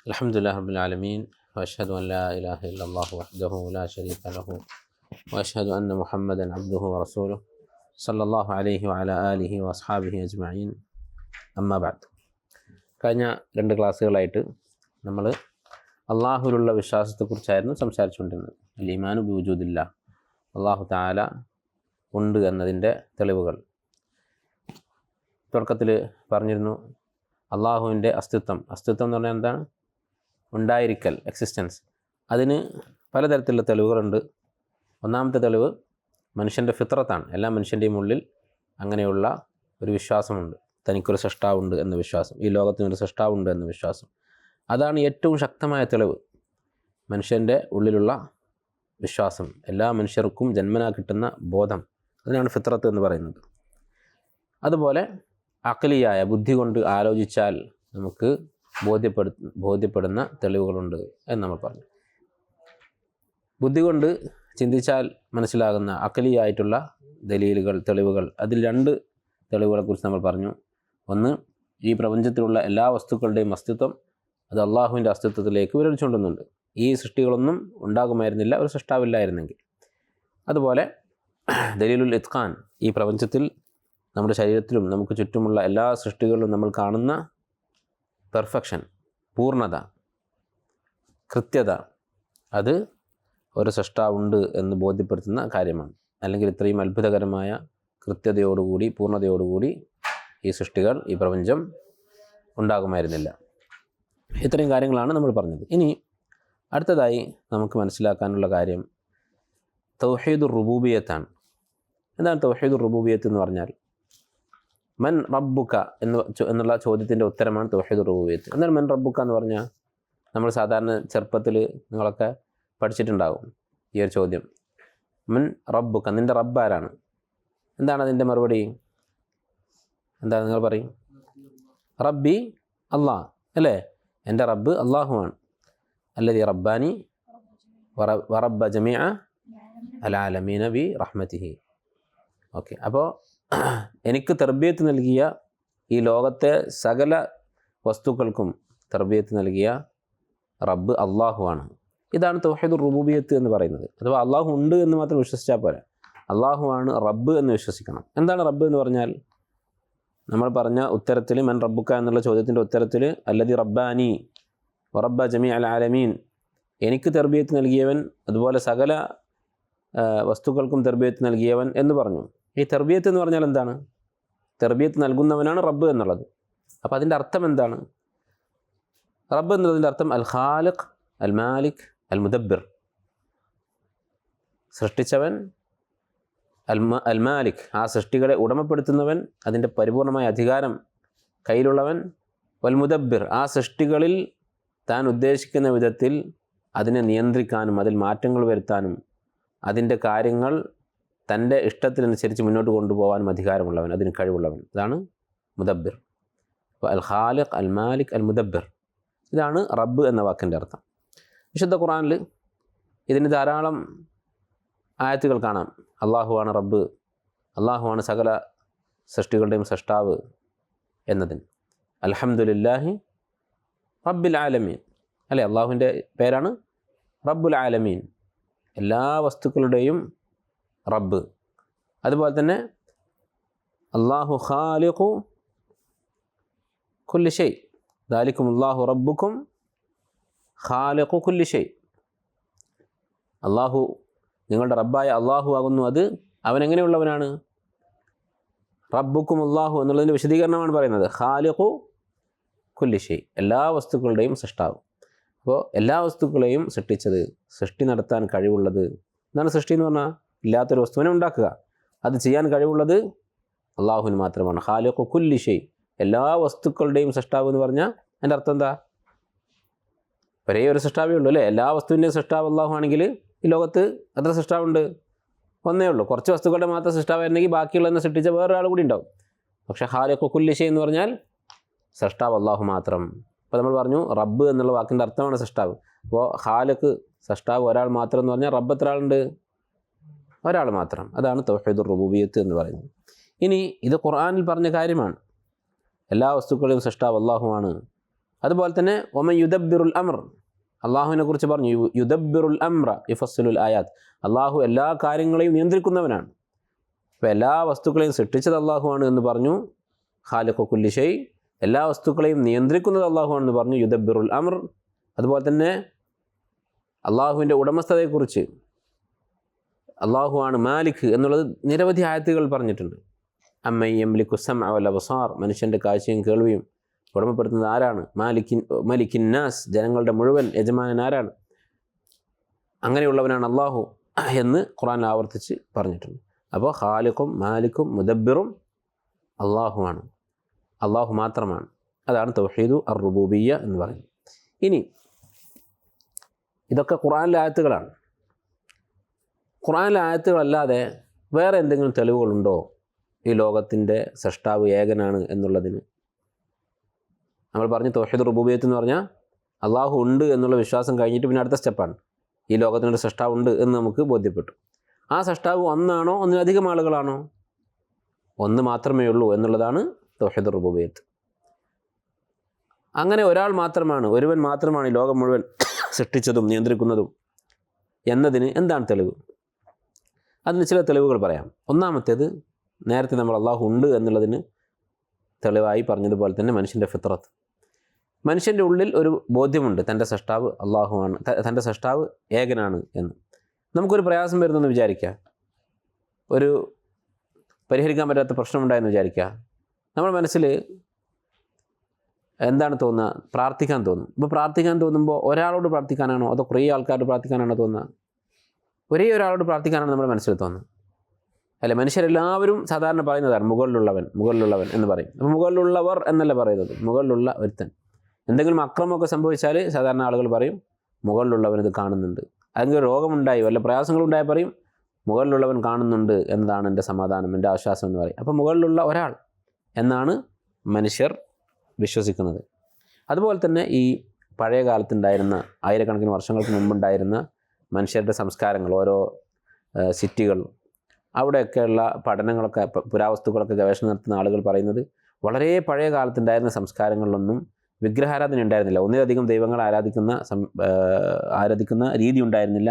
الحمد لله رب العالمين وأشهد أن لا إله إلا الله وحده لا شريك له وأشهد أن محمدا عبده ورسوله صلى الله عليه وعلى آله وأصحابه أجمعين أما بعد. കഴിഞ്ഞ 2 ക്ലാസ്സുകളായിട്ട് നമ്മൾ അള്ളാഹുവിലുള്ള വിശ്വാസത്തെക്കുറിച്ചായിരുന്നു സംസാരിച്ചുകൊണ്ടിരുന്നത്. അൽ ഈമാനു ബി വജൂദില്ല, അള്ളാഹു തആല ഉണ്ട് എന്നതിൻ്റെ തെളിവുകൾ. തുടക്കത്തിൽ പറഞ്ഞിരുന്നു അള്ളാഹുവിൻ്റെ അസ്തിത്വം എന്ന് പറഞ്ഞാൽ എന്താണ്? ഉണ്ടായിരിക്കൽ, എക്സിസ്റ്റൻസ്. അതിന് പലതരത്തിലുള്ള തെളിവുകളുണ്ട്. ഒന്നാമത്തെ തെളിവ് മനുഷ്യൻ്റെ ഫിത്രത്താണ്. എല്ലാ മനുഷ്യൻ്റെയും ഉള്ളിൽ അങ്ങനെയുള്ള ഒരു വിശ്വാസമുണ്ട്. തനിക്കൊരു സൃഷ്ടാവുണ്ട് എന്ന വിശ്വാസം, ഈ ലോകത്തിനൊരു സൃഷ്ടാവുണ്ട് എന്ന വിശ്വാസം. അതാണ് ഏറ്റവും ശക്തമായ തെളിവ്. മനുഷ്യൻ്റെ ഉള്ളിലുള്ള വിശ്വാസം, എല്ലാ മനുഷ്യർക്കും ജന്മനാ കിട്ടുന്ന ബോധം, അതിനാണ് ഫിത്രത്ത് എന്ന് പറയുന്നത്. അതുപോലെ അഖ്ലിയായ, ബുദ്ധി കൊണ്ട് ആലോചിച്ചാൽ നമുക്ക് ബോധ്യപ്പെടുന്ന തെളിവുകളുണ്ട് എന്ന് നമ്മൾ പറഞ്ഞു. ബുദ്ധി കൊണ്ട് ചിന്തിച്ചാൽ മനസ്സിലാകുന്ന അഖ്ലിയായിട്ടുള്ള ദലീലുകൾ, തെളിവുകൾ, അതിൽ 2 തെളിവുകളെക്കുറിച്ച് നമ്മൾ പറഞ്ഞു. ഒന്ന്, ഈ പ്രപഞ്ചത്തിലുള്ള എല്ലാ വസ്തുക്കളുടെയും അസ്തിത്വം അത് അള്ളാഹുവിൻ്റെ അസ്തിത്വത്തിലേക്ക് വിരലിച്ചുകൊണ്ടുന്നുണ്ട്. ഈ സൃഷ്ടികളൊന്നും ഉണ്ടാകുമായിരുന്നില്ല ഒരു സൃഷ്ടാവില്ലായിരുന്നെങ്കിൽ. അതുപോലെ ദലീലുൽ ഇത്ഖാൻ, ഈ പ്രപഞ്ചത്തിൽ നമ്മുടെ ശരീരത്തിലും നമുക്ക് ചുറ്റുമുള്ള എല്ലാ സൃഷ്ടികളിലും നമ്മൾ കാണുന്ന പെർഫെക്ഷൻ, പൂർണ്ണത, കൃത്യത, അത് ഒരു സൃഷ്ടാവുണ്ട് എന്ന് ബോധ്യപ്പെടുത്തുന്ന കാര്യമാണ്. അല്ലെങ്കിൽ ഇത്രയും അത്ഭുതകരമായ കൃത്യതയോടുകൂടി, പൂർണ്ണതയോടുകൂടി ഈ സൃഷ്ടികൾ, ഈ പ്രപഞ്ചം ഉണ്ടാകുമായിരുന്നില്ല. ഇത്രയും കാര്യങ്ങളാണ് നമ്മൾ പറഞ്ഞത്. ഇനി അടുത്തതായി നമുക്ക് മനസ്സിലാക്കാനുള്ള കാര്യം തൗഹീദുർ റുബൂബിയ്യത്താണ്. എന്താണ് തൗഹീദുർ റുബൂബിയ്യത്ത് എന്ന് പറഞ്ഞാൽ? മൻ റബ്ബുക എന്നുള്ള ചോദ്യത്തിൻ്റെ ഉത്തരമാണ് തൗഹീദുർ റുബൂബിയ്യത്ത്. എന്താണ് മൻ റബ്ബുക എന്ന് പറഞ്ഞാൽ? നമ്മൾ സാധാരണ ചെറുപ്പത്തിൽ നിങ്ങളൊക്കെ പഠിച്ചിട്ടുണ്ടാകും ഈ ഒരു ചോദ്യം. മൻ റബ്ബുക, നിൻ്റെ റബ്ബ് ആരാണ്? എന്താണ് അതിൻ്റെ മറുപടി? എന്താണ് നിങ്ങൾ പറയും? റബ്ബി അള്ളാഹ്, അല്ലേ? എൻ്റെ റബ്ബ് അള്ളാഹുവാണ്. അല്ലദീ റബ്ബാനി വറബ്ബ ജമീഅ അൽ ആലമീന ബി റഹ്മതിഹി. ഓക്കെ, അപ്പോൾ എനിക്ക് തർബിയത്ത് നൽകിയ, ഈ ലോകത്തെ സകല വസ്തുക്കൾക്കും തർബിയത്ത് നൽകിയ റബ്ബ് അള്ളാഹുവാണ്. ഇതാണ് തൗഹീദുർ റുബൂബിയ്യത്ത് എന്ന് പറയുന്നത്. അഥവാ അള്ളാഹു ഉണ്ട് എന്ന് മാത്രം വിശ്വസിച്ചാൽ പോരാ, അള്ളാഹുവാണ് റബ്ബ് എന്ന് വിശ്വസിക്കണം. എന്താണ് റബ്ബ് എന്ന് പറഞ്ഞാൽ? നമ്മൾ പറഞ്ഞ ഉത്തരത്തിൽ, മൻ റബ്ബുക എന്നുള്ള ചോദ്യത്തിൻ്റെ ഉത്തരത്തിൽ അല്ലദീ റബ്ബാനി വറബ്ബ ജമീഅ അൽ ആലമീൻ, എനിക്ക് തർബിയത്ത് നൽകിയവൻ, അതുപോലെ സകല വസ്തുക്കൾക്കും തർബിയത്ത് നൽകിയവൻ എന്ന് പറഞ്ഞു. ഈ തർബിയത്ത് എന്ന് പറഞ്ഞാൽ എന്താണ്? തർബിയത്ത് നൽകുന്നവനാണ് റബ്ബ് എന്നുള്ളത്. അപ്പോൾ അതിൻ്റെ അർത്ഥം എന്താണ്? റബ്ബ് എന്നുള്ളതിൻ്റെ അർത്ഥം അൽ ഖാലിഖ്, അൽ മാലിക്, അൽ മുദബ്ബിർ. സൃഷ്ടിച്ചവൻ, അൽ മാലിക്, ആ സൃഷ്ടികളെ ഉടമപ്പെടുത്തുന്നവൻ, അതിൻ്റെ പരിപൂർണമായ അധികാരം കയ്യിലുള്ളവൻ. വൽ മുദബ്ബിർ, ആ സൃഷ്ടികളിൽ താൻ ഉദ്ദേശിക്കുന്ന വിധത്തിൽ അതിനെ നിയന്ത്രിക്കാനും അതിൽ മാറ്റങ്ങൾ വരുത്താനും അതിൻ്റെ കാര്യങ്ങൾ തൻ്റെ ഇഷ്ടത്തിനനുസരിച്ച് മുന്നോട്ട് കൊണ്ടുപോകാനും അധികാരമുള്ളവൻ, അതിന് കഴിവുള്ളവൻ. ഇതാണ് മുദബ്ബിർ. അപ്പോൾ അൽ ഖാലിഖ്, അൽ മാലിക്, അൽ മുദബ്ബിർ, ഇതാണ് റബ്ബ് എന്ന വാക്കിൻ്റെ അർത്ഥം. വിശുദ്ധ ഖുർആനിൽ ഇതിന് ധാരാളം ആയത്തുകൾ കാണാം. അള്ളാഹുവാണ് റബ്ബ്, അള്ളാഹുവാണ് സകല സൃഷ്ടികളുടെയും സൃഷ്ടാവ് എന്നതിന്. അൽഹംദുലില്ലാഹി റബ്ബിൽ ആലമീൻ, അല്ലേ? അള്ളാഹുവിൻ്റെ പേരാണ് റബ്ബുൽ ആലമീൻ, എല്ലാ വസ്തുക്കളുടെയും റബ്ബ്. അതുപോലെ തന്നെ അള്ളാഹു ഖാലിഖു കുല്ലി ഷൈ, ദാലിക്കും അല്ലാഹു റബ്ബുക്കും ഖാലിഖു കുല്ലി ഷൈ. അള്ളാഹു നിങ്ങളുടെ റബ്ബായ അള്ളാഹു ആകുന്നു, അത് അവനെങ്ങനെയുള്ളവനാണ്? റബ്ബുക്കും അല്ലാഹു എന്നുള്ളതിൻ്റെ വിശദീകരണമാണ് പറയുന്നത്. ഖാലിഖു കുല്ലി ഷൈ, എല്ലാ വസ്തുക്കളുടെയും സൃഷ്ടാവ്. അപ്പോൾ എല്ലാ വസ്തുക്കളെയും സൃഷ്ടിച്ചത്, സൃഷ്ടി നടത്താൻ കഴിവുള്ളത്. എന്താണ് സൃഷ്ടി എന്ന് പറഞ്ഞാൽ? ഇല്ലാത്തൊരു വസ്തുവിനെ ഉണ്ടാക്കുക. അത് ചെയ്യാൻ കഴിവുള്ളത് അള്ളാഹുവിന് മാത്രമാണ്. ഖാലിഖു കുല്ലി ഷൈ, എല്ലാ വസ്തുക്കളുടെയും സൃഷ്ടാവ് എന്ന് പറഞ്ഞാൽ അതിൻ്റെ അർത്ഥം എന്താ? ഒരേ ഒരു സൃഷ്ടാവേ ഉള്ളൂ, അല്ലേ? എല്ലാ വസ്തുവിൻ്റെയും സൃഷ്ടാവ് അള്ളാഹു ആണെങ്കിൽ ഈ ലോകത്ത് എത്ര സൃഷ്ടാവുണ്ട്? ഒന്നേ ഉള്ളൂ. കുറച്ച് വസ്തുക്കളുടെ മാത്രം സൃഷ്ടാവായിരുന്നെങ്കിൽ ബാക്കിയുള്ളതിനെ സൃഷ്ടിച്ച വേറൊരാൾ കൂടി ഉണ്ടാവും. പക്ഷേ ഖാലിഖു കുല്ലി ഷൈ എന്ന് പറഞ്ഞാൽ സൃഷ്ടാവ് അള്ളാഹു മാത്രം. അപ്പോൾ നമ്മൾ പറഞ്ഞു റബ്ബ് എന്നുള്ള വാക്കിൻ്റെ അർത്ഥമാണ് സൃഷ്ടാവ്. അപ്പോൾ ഖാലിഖ്, സൃഷ്ടാവ് ഒരാൾ മാത്രം എന്ന് പറഞ്ഞാൽ റബ്ബ് എത്ര ആളുണ്ട്? ഒരാൾ മാത്രം. അതാണ് തൗഹീദുർ റുബൂബിയ്യത്ത് എന്ന് പറയുന്നത്. ഇനി ഇത് ഖുർആനിൽ പറഞ്ഞ കാര്യമാണ്. എല്ലാ വസ്തുക്കളെയും സൃഷ്ടാവ് അള്ളാഹുവാണ്. അതുപോലെ തന്നെ ഒമൻ യുദബ്ബിറുൽ അംർ, അള്ളാഹുവിനെ കുറിച്ച് പറഞ്ഞു യുദബ്ബിറുൽ അംറ യുഫസ്സിലുൽ ആയാത്ത്, അള്ളാഹു എല്ലാ കാര്യങ്ങളെയും നിയന്ത്രിക്കുന്നവനാണ്. അപ്പോൾ എല്ലാ വസ്തുക്കളെയും സൃഷ്ടിച്ചത് അള്ളാഹുവാണ് എന്ന് പറഞ്ഞു. ഖാലിഖു കുല്ലി ഷൈ, എല്ലാ വസ്തുക്കളെയും നിയന്ത്രിക്കുന്നത് അള്ളാഹുവാണെന്ന് പറഞ്ഞു. യുദബ്ബിറുൽ അംർ, അതുപോലെ തന്നെ അള്ളാഹുവിൻ്റെ ഉടമസ്ഥതയെക്കുറിച്ച് അള്ളാഹുവാണ് മാലിക് എന്നുള്ളത് നിരവധി ആയത്തുകൾ പറഞ്ഞിട്ടുണ്ട്. അമ്മൻ യംലിക്കു സമഅ വൽ അബ്സാർ, മനുഷ്യൻ്റെ കാഴ്ചയും കേൾവിയും ഉടമപ്പെടുത്തുന്നത് ആരാണ്? മലിക്കിൻ നാസ്, ജനങ്ങളുടെ മുഴുവൻ യജമാനൻ ആരാണ്? അങ്ങനെയുള്ളവനാണ് അള്ളാഹു എന്ന് ഖുർആനിൽ ആവർത്തിച്ച് പറഞ്ഞിട്ടുണ്ട്. അപ്പോൾ ഖാലിഖും മാലിക്കും മുദബ്ബിറും അള്ളാഹുവാണ്, അള്ളാഹു മാത്രമാണ്. അതാണ് തൗഹീദു അർ റുബൂബിയ്യ എന്ന് പറയുന്നത്. ഇനി ഇതൊക്കെ ഖുർആനിലെ ആയത്തുകളാണ്. ഖുർആനിലെ ആയത്തുകളല്ലാതെ വേറെ എന്തെങ്കിലും തെളിവുകളുണ്ടോ ഈ ലോകത്തിൻ്റെ സൃഷ്ടാവ് ഏകനാണ് എന്നുള്ളതിന്? നമ്മൾ പറഞ്ഞു തൗഹീദ് റുബൂബിയ്യത്ത് എന്ന് പറഞ്ഞാൽ അള്ളാഹു ഉണ്ട് എന്നുള്ള വിശ്വാസം കഴിഞ്ഞിട്ട് പിന്നെ അടുത്ത സ്റ്റെപ്പാണ് ഈ ലോകത്തിനൊരു സൃഷ്ടാവ് ഉണ്ട് എന്ന് നമുക്ക് ബോധ്യപ്പെട്ടു. ആ സൃഷ്ടാവ് ഒന്നാണോ ഒന്നിലധികം ആളുകളാണോ? ഒന്ന് മാത്രമേ ഉള്ളൂ എന്നുള്ളതാണ് തൗഹീദ് റുബൂബിയ്യത്ത്. അങ്ങനെ ഒരാൾ മാത്രമാണ്, ഒരുവൻ മാത്രമാണ് ഈ ലോകം മുഴുവൻ സൃഷ്ടിച്ചതും നിയന്ത്രിക്കുന്നതും എന്നതിന് എന്താണ് തെളിവ്? അതിന് ചില തെളിവുകൾ പറയാം. ഒന്നാമത്തേത്, നേരത്തെ നമ്മൾ അള്ളാഹു ഉണ്ട് എന്നുള്ളതിന് തെളിവായി പറഞ്ഞതുപോലെ തന്നെ മനുഷ്യൻ്റെ ഫിത്രത്ത്, മനുഷ്യൻ്റെ ഉള്ളിൽ ഒരു ബോധ്യമുണ്ട് തൻ്റെ സൃഷ്ടാവ് അള്ളാഹുവാണ്, തൻ്റെ സൃഷ്ടാവ് ഏകനാണ് എന്ന്. നമുക്കൊരു പ്രയാസം വരുന്നെന്ന് വിചാരിക്കുക, ഒരു പരിഹരിക്കാൻ പറ്റാത്ത പ്രശ്നമുണ്ടായെന്ന് വിചാരിക്കുക. നമ്മുടെ മനസ്സിൽ എന്താണ് തോന്നുക? പ്രാർത്ഥിക്കാൻ തോന്നും. ഇപ്പോൾ പ്രാർത്ഥിക്കാൻ തോന്നുമ്പോൾ ഒരാളോട് പ്രാർത്ഥിക്കാനാണോ അതോ കുറേ ആൾക്കാരോട് പ്രാർത്ഥിക്കാനാണോ തോന്നുക? ഒരേ ഒരാളോട് പ്രാർത്ഥിക്കാനാണ് നമ്മുടെ മനസ്സിൽ തോന്നുന്നത്, അല്ലെ? മനുഷ്യരെല്ലാവരും സാധാരണ പറയുന്നതാണ് മുകളിലുള്ളവൻ എന്ന് പറയും. അപ്പോൾ മുകളിലുള്ളവർ എന്നല്ല പറയുന്നത്, മുകളിലുള്ള ഒരുത്തൻ. എന്തെങ്കിലും അക്രമമൊക്കെ സംഭവിച്ചാൽ സാധാരണ ആളുകൾ പറയും മുകളിലുള്ളവൻ ഇത് കാണുന്നുണ്ട്. അല്ലെങ്കിൽ രോഗമുണ്ടായി വല്ല പ്രയാസങ്ങളുണ്ടായി പറയും മുകളിലുള്ളവൻ കാണുന്നുണ്ട് എന്നതാണ് എൻ്റെ സമാധാനം, എൻ്റെ ആശ്വാസം എന്ന് പറയും. അപ്പോൾ മുകളിലുള്ള ഒരാൾ എന്നാണ് മനുഷ്യർ വിശ്വസിക്കുന്നത്. അതുപോലെ തന്നെ ഈ പഴയ കാലത്തുണ്ടായിരുന്ന, ആയിരക്കണക്കിന് വർഷങ്ങൾക്ക് മുമ്പുണ്ടായിരുന്ന മനുഷ്യരുടെ സംസ്കാരങ്ങൾ, ഓരോ സിറ്റികൾ, അവിടെയൊക്കെയുള്ള പഠനങ്ങളൊക്കെ, പുരാവസ്തുക്കളൊക്കെ ഗവേഷണം നടത്തുന്ന ആളുകൾ പറയുന്നത് വളരെ പഴയ കാലത്തുണ്ടായിരുന്ന സംസ്കാരങ്ങളിലൊന്നും വിഗ്രഹാരാധന ഉണ്ടായിരുന്നില്ല. ഒന്നിലധികം ദൈവങ്ങൾ ആരാധിക്കുന്ന രീതി ഉണ്ടായിരുന്നില്ല.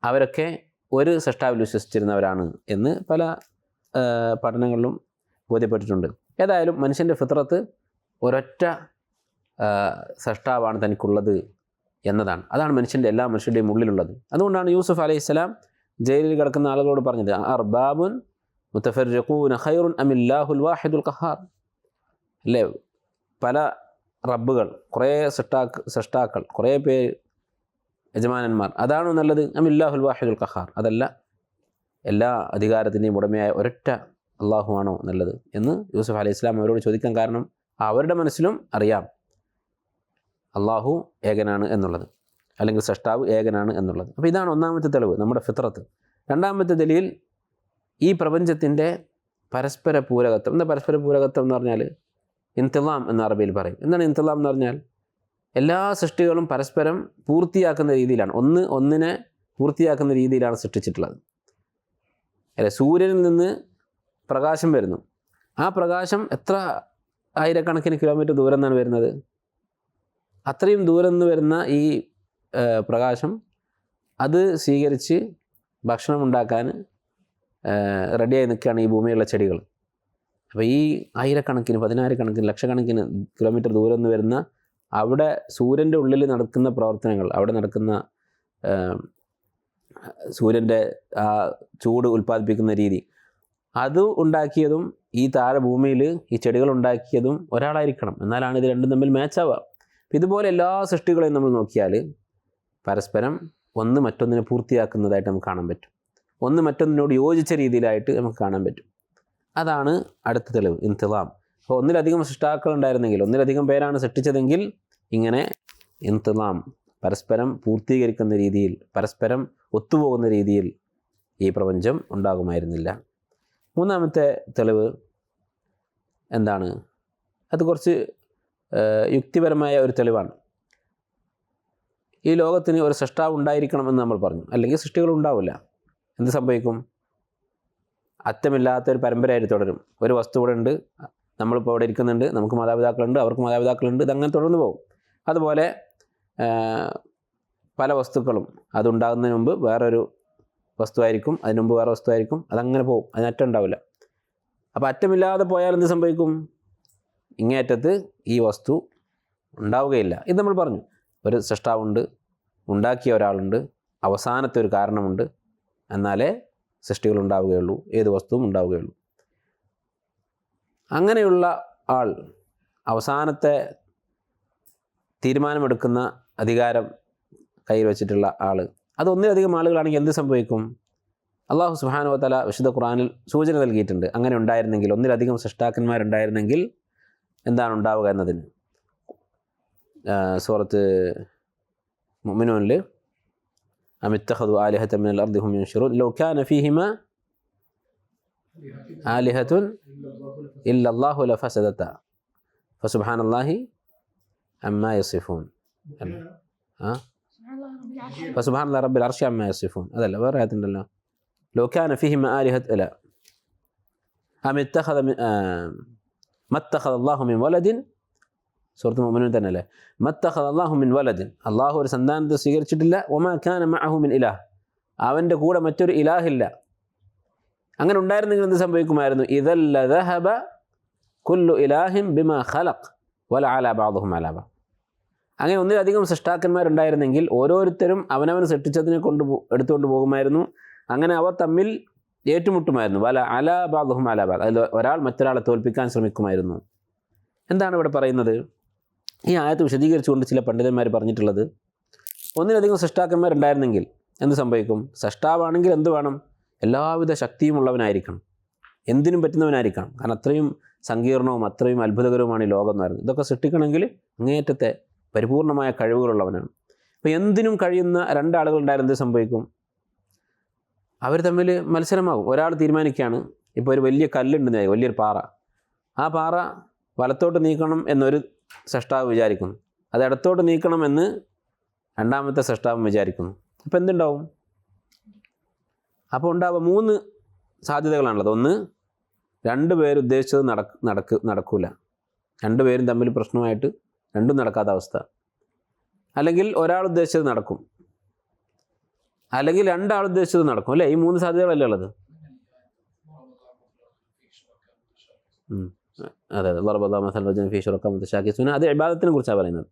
അവരൊക്കെ ഒരു സൃഷ്ടാവിൽ വിശ്വസിച്ചിരുന്നവരാണ് എന്ന് പല പഠനങ്ങളിലും ബോധ്യപ്പെട്ടിട്ടുണ്ട്. ഏതായാലും മനുഷ്യൻ്റെ ഫിത്രത്ത് ഒരൊറ്റ സൃഷ്ടാവാണ് തനിക്കുള്ളത് എന്നതാണ്. അതാണ് എല്ലാ മനുഷ്യരുടെയും ഉള്ളിലുള്ളത്. അതുകൊണ്ടാണ് യൂസുഫ് അലൈഹിസ്സലാം ജയിലിൽ കിടക്കുന്ന ആളുകളോട് പറഞ്ഞത് അർബാബുൻ മുതഫർരിഖൂന ഖൈറുൻ അമില്ലാഹുൽ വാഹിദുൽ ഖഹാർ. അല്ലേ, പല റബ്ബുകൾ, കുറേ സൃഷ്ടാക്കൾ, കുറേ പേര് യജമാനന്മാർ, അതാണോ നല്ലത്? അമില്ലാഹുൽ വാഹിദുൽ ഖഹാർ, അതല്ല എല്ലാ അധികാരത്തിൻ്റെയും ഉടമയായ ഒരൊറ്റ അള്ളാഹുവാണോ നല്ലത് എന്ന് യൂസുഫ് അലൈഹിസ്സലാം അവരോട് ചോദിക്കാൻ കാരണം അവരുടെ മനസ്സിലും അറിയാം അള്ളാഹു ഏകനാണ് എന്നുള്ളത്, അല്ലെങ്കിൽ സൃഷ്ടാവ് ഏകനാണ് എന്നുള്ളത്. അപ്പോൾ ഇതാണ് ഒന്നാമത്തെ തെളിവ്, നമ്മുടെ ഫിത്രത്ത്. രണ്ടാമത്തെ ദലീൽ ഈ പ്രപഞ്ചത്തിൻ്റെ പരസ്പര പൂരകത്വം. എന്താ പരസ്പര പൂരകത്വം എന്ന് പറഞ്ഞാൽ? ഇന്തിലാം എന്ന അറബിയിൽ പറയും. എന്താണ് ഇന്തിലാം എന്ന് പറഞ്ഞാൽ? എല്ലാ സൃഷ്ടികളും പരസ്പരം പൂർത്തിയാക്കുന്ന രീതിയിലാണ്, ഒന്നിനെ പൂർത്തിയാക്കുന്ന രീതിയിലാണ് സൃഷ്ടിച്ചിട്ടുള്ളത്. അല്ലെ, സൂര്യനിൽ നിന്ന് പ്രകാശം വരുന്നു. ആ പ്രകാശം എത്ര ആയിരക്കണക്കിന് കിലോമീറ്റർ ദൂരം നിന്നാണ് വരുന്നത്? അത്രയും ദൂരം നിന്ന് വരുന്ന ഈ പ്രകാശം അത് സ്വീകരിച്ച് ഭക്ഷണം ഉണ്ടാക്കാൻ റെഡിയായി നിൽക്കുകയാണ് ഈ ഭൂമിയിലുള്ള ചെടികൾ. അപ്പോൾ ഈ ആയിരക്കണക്കിന്, പതിനായിരക്കണക്കിന്, ലക്ഷക്കണക്കിന് കിലോമീറ്റർ ദൂരം നിന്ന് വരുന്ന, അവിടെ സൂര്യൻ്റെ ഉള്ളിൽ നടക്കുന്ന പ്രവർത്തനങ്ങൾ, അവിടെ നടക്കുന്ന സൂര്യൻ്റെ ആ ചൂട് ഉൽപ്പാദിപ്പിക്കുന്ന രീതി, അത് ഉണ്ടാക്കിയതും ഈ താഴെ ഭൂമിയിൽ ഈ ചെടികൾ ഉണ്ടാക്കിയതും ഒരാളായിരിക്കണം. എന്നാലാണ് ഇത് രണ്ടും തമ്മിൽ മാച്ചാവുക. ഇതുപോലെ എല്ലാ സൃഷ്ടികളെയും നമ്മൾ നോക്കിയാൽ പരസ്പരം ഒന്ന് മറ്റൊന്നിനെ പൂർത്തിയാക്കുന്നതായിട്ട് നമുക്ക് കാണാൻ പറ്റും, ഒന്ന് മറ്റൊന്നിനോട് യോജിച്ച രീതിയിലായിട്ട് നമുക്ക് കാണാൻ പറ്റും. അതാണ് അടുത്ത തെളിവ്, ഇന്തിലാം. അപ്പോൾ ഒന്നിലധികം സൃഷ്ടാക്കൾ ഉണ്ടായിരുന്നെങ്കിൽ, ഒന്നിലധികം പേരാണ് സൃഷ്ടിച്ചതെങ്കിൽ ഇങ്ങനെ ഇന്തിലാം, പരസ്പരം പൂർത്തീകരിക്കുന്ന രീതിയിൽ, പരസ്പരം ഒത്തുപോകുന്ന രീതിയിൽ ഈ പ്രപഞ്ചം ഉണ്ടാകുമായിരുന്നില്ല. മൂന്നാമത്തെ തെളിവ് എന്താണ്? അത് കുറച്ച് യുക്തിപരമായ ഒരു തെളിവാണ്. ഈ ലോകത്തിന് ഒരു സൃഷ്ടാവ് ഉണ്ടായിരിക്കണമെന്ന് നമ്മൾ പറഞ്ഞു, അല്ലെങ്കിൽ സൃഷ്ടികൾ ഉണ്ടാവില്ല. എന്ത് സംഭവിക്കും? അറ്റമില്ലാത്ത ഒരു പരമ്പരയായിട്ട് തുടരും. ഒരു വസ്തു ഇവിടെ ഉണ്ട്, നമ്മളിപ്പോൾ അവിടെ ഇരിക്കുന്നുണ്ട്, നമുക്ക് മാതാപിതാക്കളുണ്ട്, അവർക്ക് മാതാപിതാക്കളുണ്ട്, ഇതങ്ങനെ തുടർന്ന് പോകും. അതുപോലെ പല വസ്തുക്കളും അതുണ്ടാകുന്നതിന് മുമ്പ് വേറൊരു വസ്തുവായിരിക്കും, അതിന് മുമ്പ് വേറെ വസ്തുവായിരിക്കും, അതങ്ങനെ പോകും, അതിനറ്റം ഉണ്ടാവില്ല. അപ്പോൾ അറ്റമില്ലാതെ പോയാൽ എന്ത് സംഭവിക്കും? ഇങ്ങേയറ്റത്ത് ഈ വസ്തു ഉണ്ടാവുകയില്ല. ഇത് നമ്മൾ പറഞ്ഞു. ഒരു സൃഷ്ടാവുണ്ട്, ഉണ്ടാക്കിയ ഒരാളുണ്ട്, അവസാനത്തെ ഒരു കാരണമുണ്ട്, എന്നാലേ സൃഷ്ടികൾ ഉണ്ടാവുകയുള്ളൂ, ഏത് വസ്തുവും ഉണ്ടാവുകയുള്ളൂ. അങ്ങനെയുള്ള ആൾ, അവസാനത്തെ തീരുമാനമെടുക്കുന്ന അധികാരം കയ്യിൽ വെച്ചിട്ടുള്ള ആൾ, അത് ഒന്നിലധികം ആളുകളാണെങ്കിൽ എന്ത് സംഭവിക്കും? അള്ളാഹു സുബ്ഹാനഹു വ തആല വിശുദ്ധ ഖുർആനിൽ സൂചന നൽകിയിട്ടുണ്ട്. അങ്ങനെ ഉണ്ടായിരുന്നെങ്കിൽ, ഒന്നിലധികം സൃഷ്ടാക്കന്മാരുണ്ടായിരുന്നെങ്കിൽ എന്താണ് ഉണ്ടാവുക എന്നതിന്. സൂറത്ത് മുഅ്മിനൂനിൽ അമിത്തഖദു ആലിഹത മിനൽ അർദി ഹും യൻശുറൂൻ ലൗ കാന ഫീഹിമാ ആലിഹത്തുൻ ഇല്ലല്ലാഹു ലഫസദത ഫസുബ്ഹാനല്ലാഹി അമ്മാ യസിഫൂൻ. ഫസുബ്ഹാനല്ലാഹി റബ്ബിൽ അർശി അമ്മാ യസിഫൂൻ. അതല്ല, വേറെ ആയത്തുണ്ടല്ലോ, ലൗ കാന ഫീഹിമാ ആലിഹത്ത് അല്ല അമിത്തഖദ മത്തഖദ അല്ലാഹു മിൻ വലദിൻ. സൂറത്ത് മുഅ്മിനൂൻ തന്നെ അല്ലേ, മത്തഖദ അല്ലാഹു മിൻ വലദിൻ, അള്ളാഹു ഒരു സന്താനത്തെ സ്വീകരിച്ചിട്ടില്ല. വമാ കാന മഅഹു മിൻ ഇലാഹ്, അവൻ്റെ കൂടെ മറ്റൊരു ഇലാഹില്ല. അങ്ങനെ ഉണ്ടായിരുന്നെങ്കിൽ എന്ത് സംഭവിക്കുമായിരുന്നു? ഇദൽ ലദഹബ കുല്ലു ഇലാഹിൻ ബിമാ ഖലഖ് വലഅല ബഅദുഹും അലാ ബഅദ്. അങ്ങനെ ഒന്നിലധികം സൃഷ്ടാക്കന്മാരുണ്ടായിരുന്നെങ്കിൽ ഓരോരുത്തരും അവനവൻ സൃഷ്ടിച്ചതിനെ എടുത്തുകൊണ്ട് പോകുമായിരുന്നു. അങ്ങനെ അവർ തമ്മിൽ ഏറ്റുമുട്ടുമായിരുന്നു. വലഅല ബഅദുഹും അലാ ബഅദ്, അതിൽ ഒരാൾ മറ്റൊരാളെ തോൽപ്പിക്കാൻ ശ്രമിക്കുമായിരുന്നു. എന്താണ് ഇവിടെ പറയുന്നത്? ഈ ആയത്ത് വിശദീകരിച്ചുകൊണ്ട് ചില പണ്ഡിതന്മാർ പറഞ്ഞിട്ടുള്ളത്, ഒന്നിലധികം സൃഷ്ടാക്കന്മാരുണ്ടായിരുന്നെങ്കിൽ എന്ത് സംഭവിക്കും? സൃഷ്ടാവാണെങ്കിൽ എന്ത് വേണം? എല്ലാവിധ ശക്തിയും ഉള്ളവനായിരിക്കണം, എന്തിനും പറ്റുന്നവനായിരിക്കണം. കാരണം അത്രയും സങ്കീർണവും അത്രയും അത്ഭുതകരവുമാണ് ഈ ലോകം എന്ന് പറയുന്നത്. ഇതൊക്കെ സൃഷ്ടിക്കണമെങ്കിൽ അങ്ങേയറ്റത്തെ പരിപൂർണമായ കഴിവുകളുള്ളവനാണ്. അപ്പോൾ എന്തിനും കഴിയുന്ന രണ്ടാളുകൾ ഉണ്ടായാലും എന്ത് സംഭവിക്കും? അവർ തമ്മിൽ മത്സരമാകും. ഒരാൾ തീരുമാനിക്കുകയാണ്, ഇപ്പോൾ ഒരു വലിയ കല്ലുണ്ടെന്ന്, വലിയൊരു പാറ, ആ പാറ വലത്തോട്ട് നീക്കണം എന്നൊരു സൃഷ്ടാവ് വിചാരിക്കുന്നു, അത് ഇടത്തോട്ട് നീക്കണമെന്ന് രണ്ടാമത്തെ സൃഷ്ടാവും വിചാരിക്കുന്നു. അപ്പോൾ എന്തുണ്ടാവും? അപ്പോൾ ഉണ്ടാവുക 3 സാധ്യതകളാണുള്ളത്. ഒന്ന്, രണ്ടുപേരും ഉദ്ദേശിച്ചത് നടക്കൂല, രണ്ടുപേരും തമ്മിൽ പ്രശ്നമായിട്ട് രണ്ടും നടക്കാത്ത അവസ്ഥ. അല്ലെങ്കിൽ ഒരാൾ ഉദ്ദേശിച്ചത് നടക്കും, അല്ലെങ്കിൽ രണ്ടാൾ ഉദ്ദേശിച്ചത് നടക്കും, അല്ലേ? ഈ 3 സാധ്യതകളല്ലേ ഉള്ളത്? അതെ, അത് ഇബാദത്തിനെ കുറിച്ചാണ് പറയുന്നത്.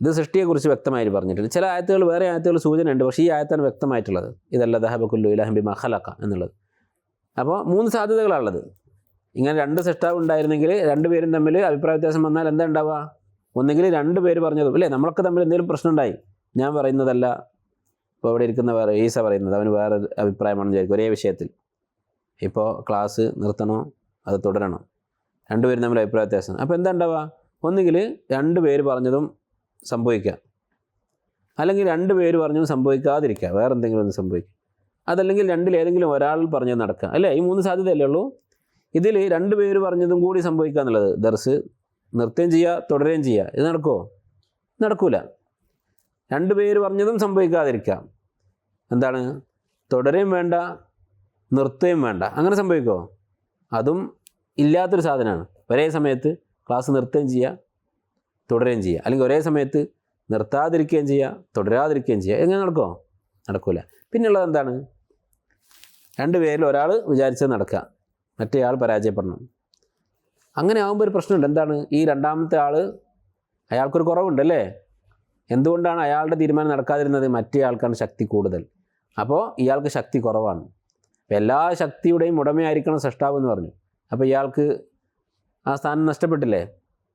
ഇത് സൃഷ്ടിയെക്കുറിച്ച് വ്യക്തമായിട്ട് പറഞ്ഞിട്ടുണ്ട്. ചില ആയത്തുകൾ, വേറെ ആയത്തുകൾ സൂചന ഉണ്ട്, പക്ഷേ ഈ ആയത്താണ് വ്യക്തമായിട്ടുള്ളത്. ഇതല്ല ദഹബ കുല്ലു ഇലാഹിൻ ബിമാ ഖലഖ എന്നുള്ളത്. അപ്പോൾ 3 സാധ്യതകളാണുള്ളത്. ഇങ്ങനെ 2 സൃഷ്ടാവ് ഉണ്ടായിരുന്നെങ്കിൽ രണ്ടുപേരും തമ്മിൽ അഭിപ്രായ വ്യത്യാസം വന്നാൽ എന്താ ഉണ്ടാവുക? ഒന്നുകിൽ 2 പേര് പറഞ്ഞതും, അല്ലേ? നമ്മളൊക്കെ തമ്മിൽ എന്തെങ്കിലും പ്രശ്നം ഉണ്ടായി, ഞാൻ പറയുന്നതല്ല ഇപ്പോൾ അവിടെ ഇരിക്കുന്ന വേറെ ഈസ പറയുന്നത്, അവന് വേറെ അഭിപ്രായമാണെന്ന് വിചാരിക്കും ഒരേ വിഷയത്തിൽ. ഇപ്പോൾ ക്ലാസ് നിർത്തണോ അത് തുടരണോ, രണ്ടുപേരും തമ്മിൽ അഭിപ്രായ വ്യത്യാസം. അപ്പോൾ എന്താ ഉണ്ടാവുക? ഒന്നുകിൽ 2 പേര് പറഞ്ഞതും സംഭവിക്കുക, അല്ലെങ്കിൽ 2 പേര് പറഞ്ഞതും സംഭവിക്കാതിരിക്കുക, വേറെ എന്തെങ്കിലും ഒന്ന് സംഭവിക്കുക. അതല്ലെങ്കിൽ രണ്ടിലേതെങ്കിലും ഒരാൾ പറഞ്ഞത് നടക്കുക, അല്ലേ? ഈ 3 സാധ്യതയല്ലേ ഉള്ളൂ. ഇതിൽ 2 പേര് പറഞ്ഞതും കൂടി സംഭവിക്കുക എന്നുള്ളത്, ദർസ് നിർത്തുകയും ചെയ്യുക, തുടരുകയും ചെയ്യുക, ഇത് നടക്കുമോ? നടക്കൂല. 2 പേര് പറഞ്ഞതും സംഭവിക്കാതിരിക്കുക, എന്താണ്? തുടരുകയും വേണ്ട, നിർത്തുകയും വേണ്ട, അങ്ങനെ സംഭവിക്കുമോ? അതും ഇല്ലാത്തൊരു സാധനമാണ്. ഒരേ സമയത്ത് ക്ലാസ് നിർത്തുകയും ചെയ്യുക, തുടരുകയും ചെയ്യുക, അല്ലെങ്കിൽ ഒരേ സമയത്ത് നിർത്താതിരിക്കുകയും ചെയ്യുക, തുടരാതിരിക്കുകയും ചെയ്യുക, എങ്ങനെ നടക്കുമോ? നടക്കില്ല. പിന്നെയുള്ളത് എന്താണ്? 2 പേരിൽ ഒരാൾ വിചാരിച്ചത് നടക്കുക, മറ്റേയാൾ പരാജയപ്പെടണം. അങ്ങനെ ആകുമ്പോൾ ഒരു പ്രശ്നമുണ്ട്. എന്താണ്? ഈ രണ്ടാമത്തെ ആൾ, അയാൾക്കൊരു കുറവുണ്ടല്ലേ? എന്തുകൊണ്ടാണ് അയാളുടെ തീരുമാനം നടക്കാതിരുന്നത്? മറ്റേ ആൾക്കാണ് ശക്തി കൂടുതൽ, അപ്പോൾ ഇയാൾക്ക് ശക്തി കുറവാണ്. അപ്പോൾ എല്ലാ ശക്തിയുടെയും ഉടമയായിരിക്കണം സൃഷ്ടാവ് എന്ന് പറഞ്ഞു. അപ്പോൾ ഇയാൾക്ക് ആ സ്ഥാനം നഷ്ടപ്പെട്ടില്ലേ?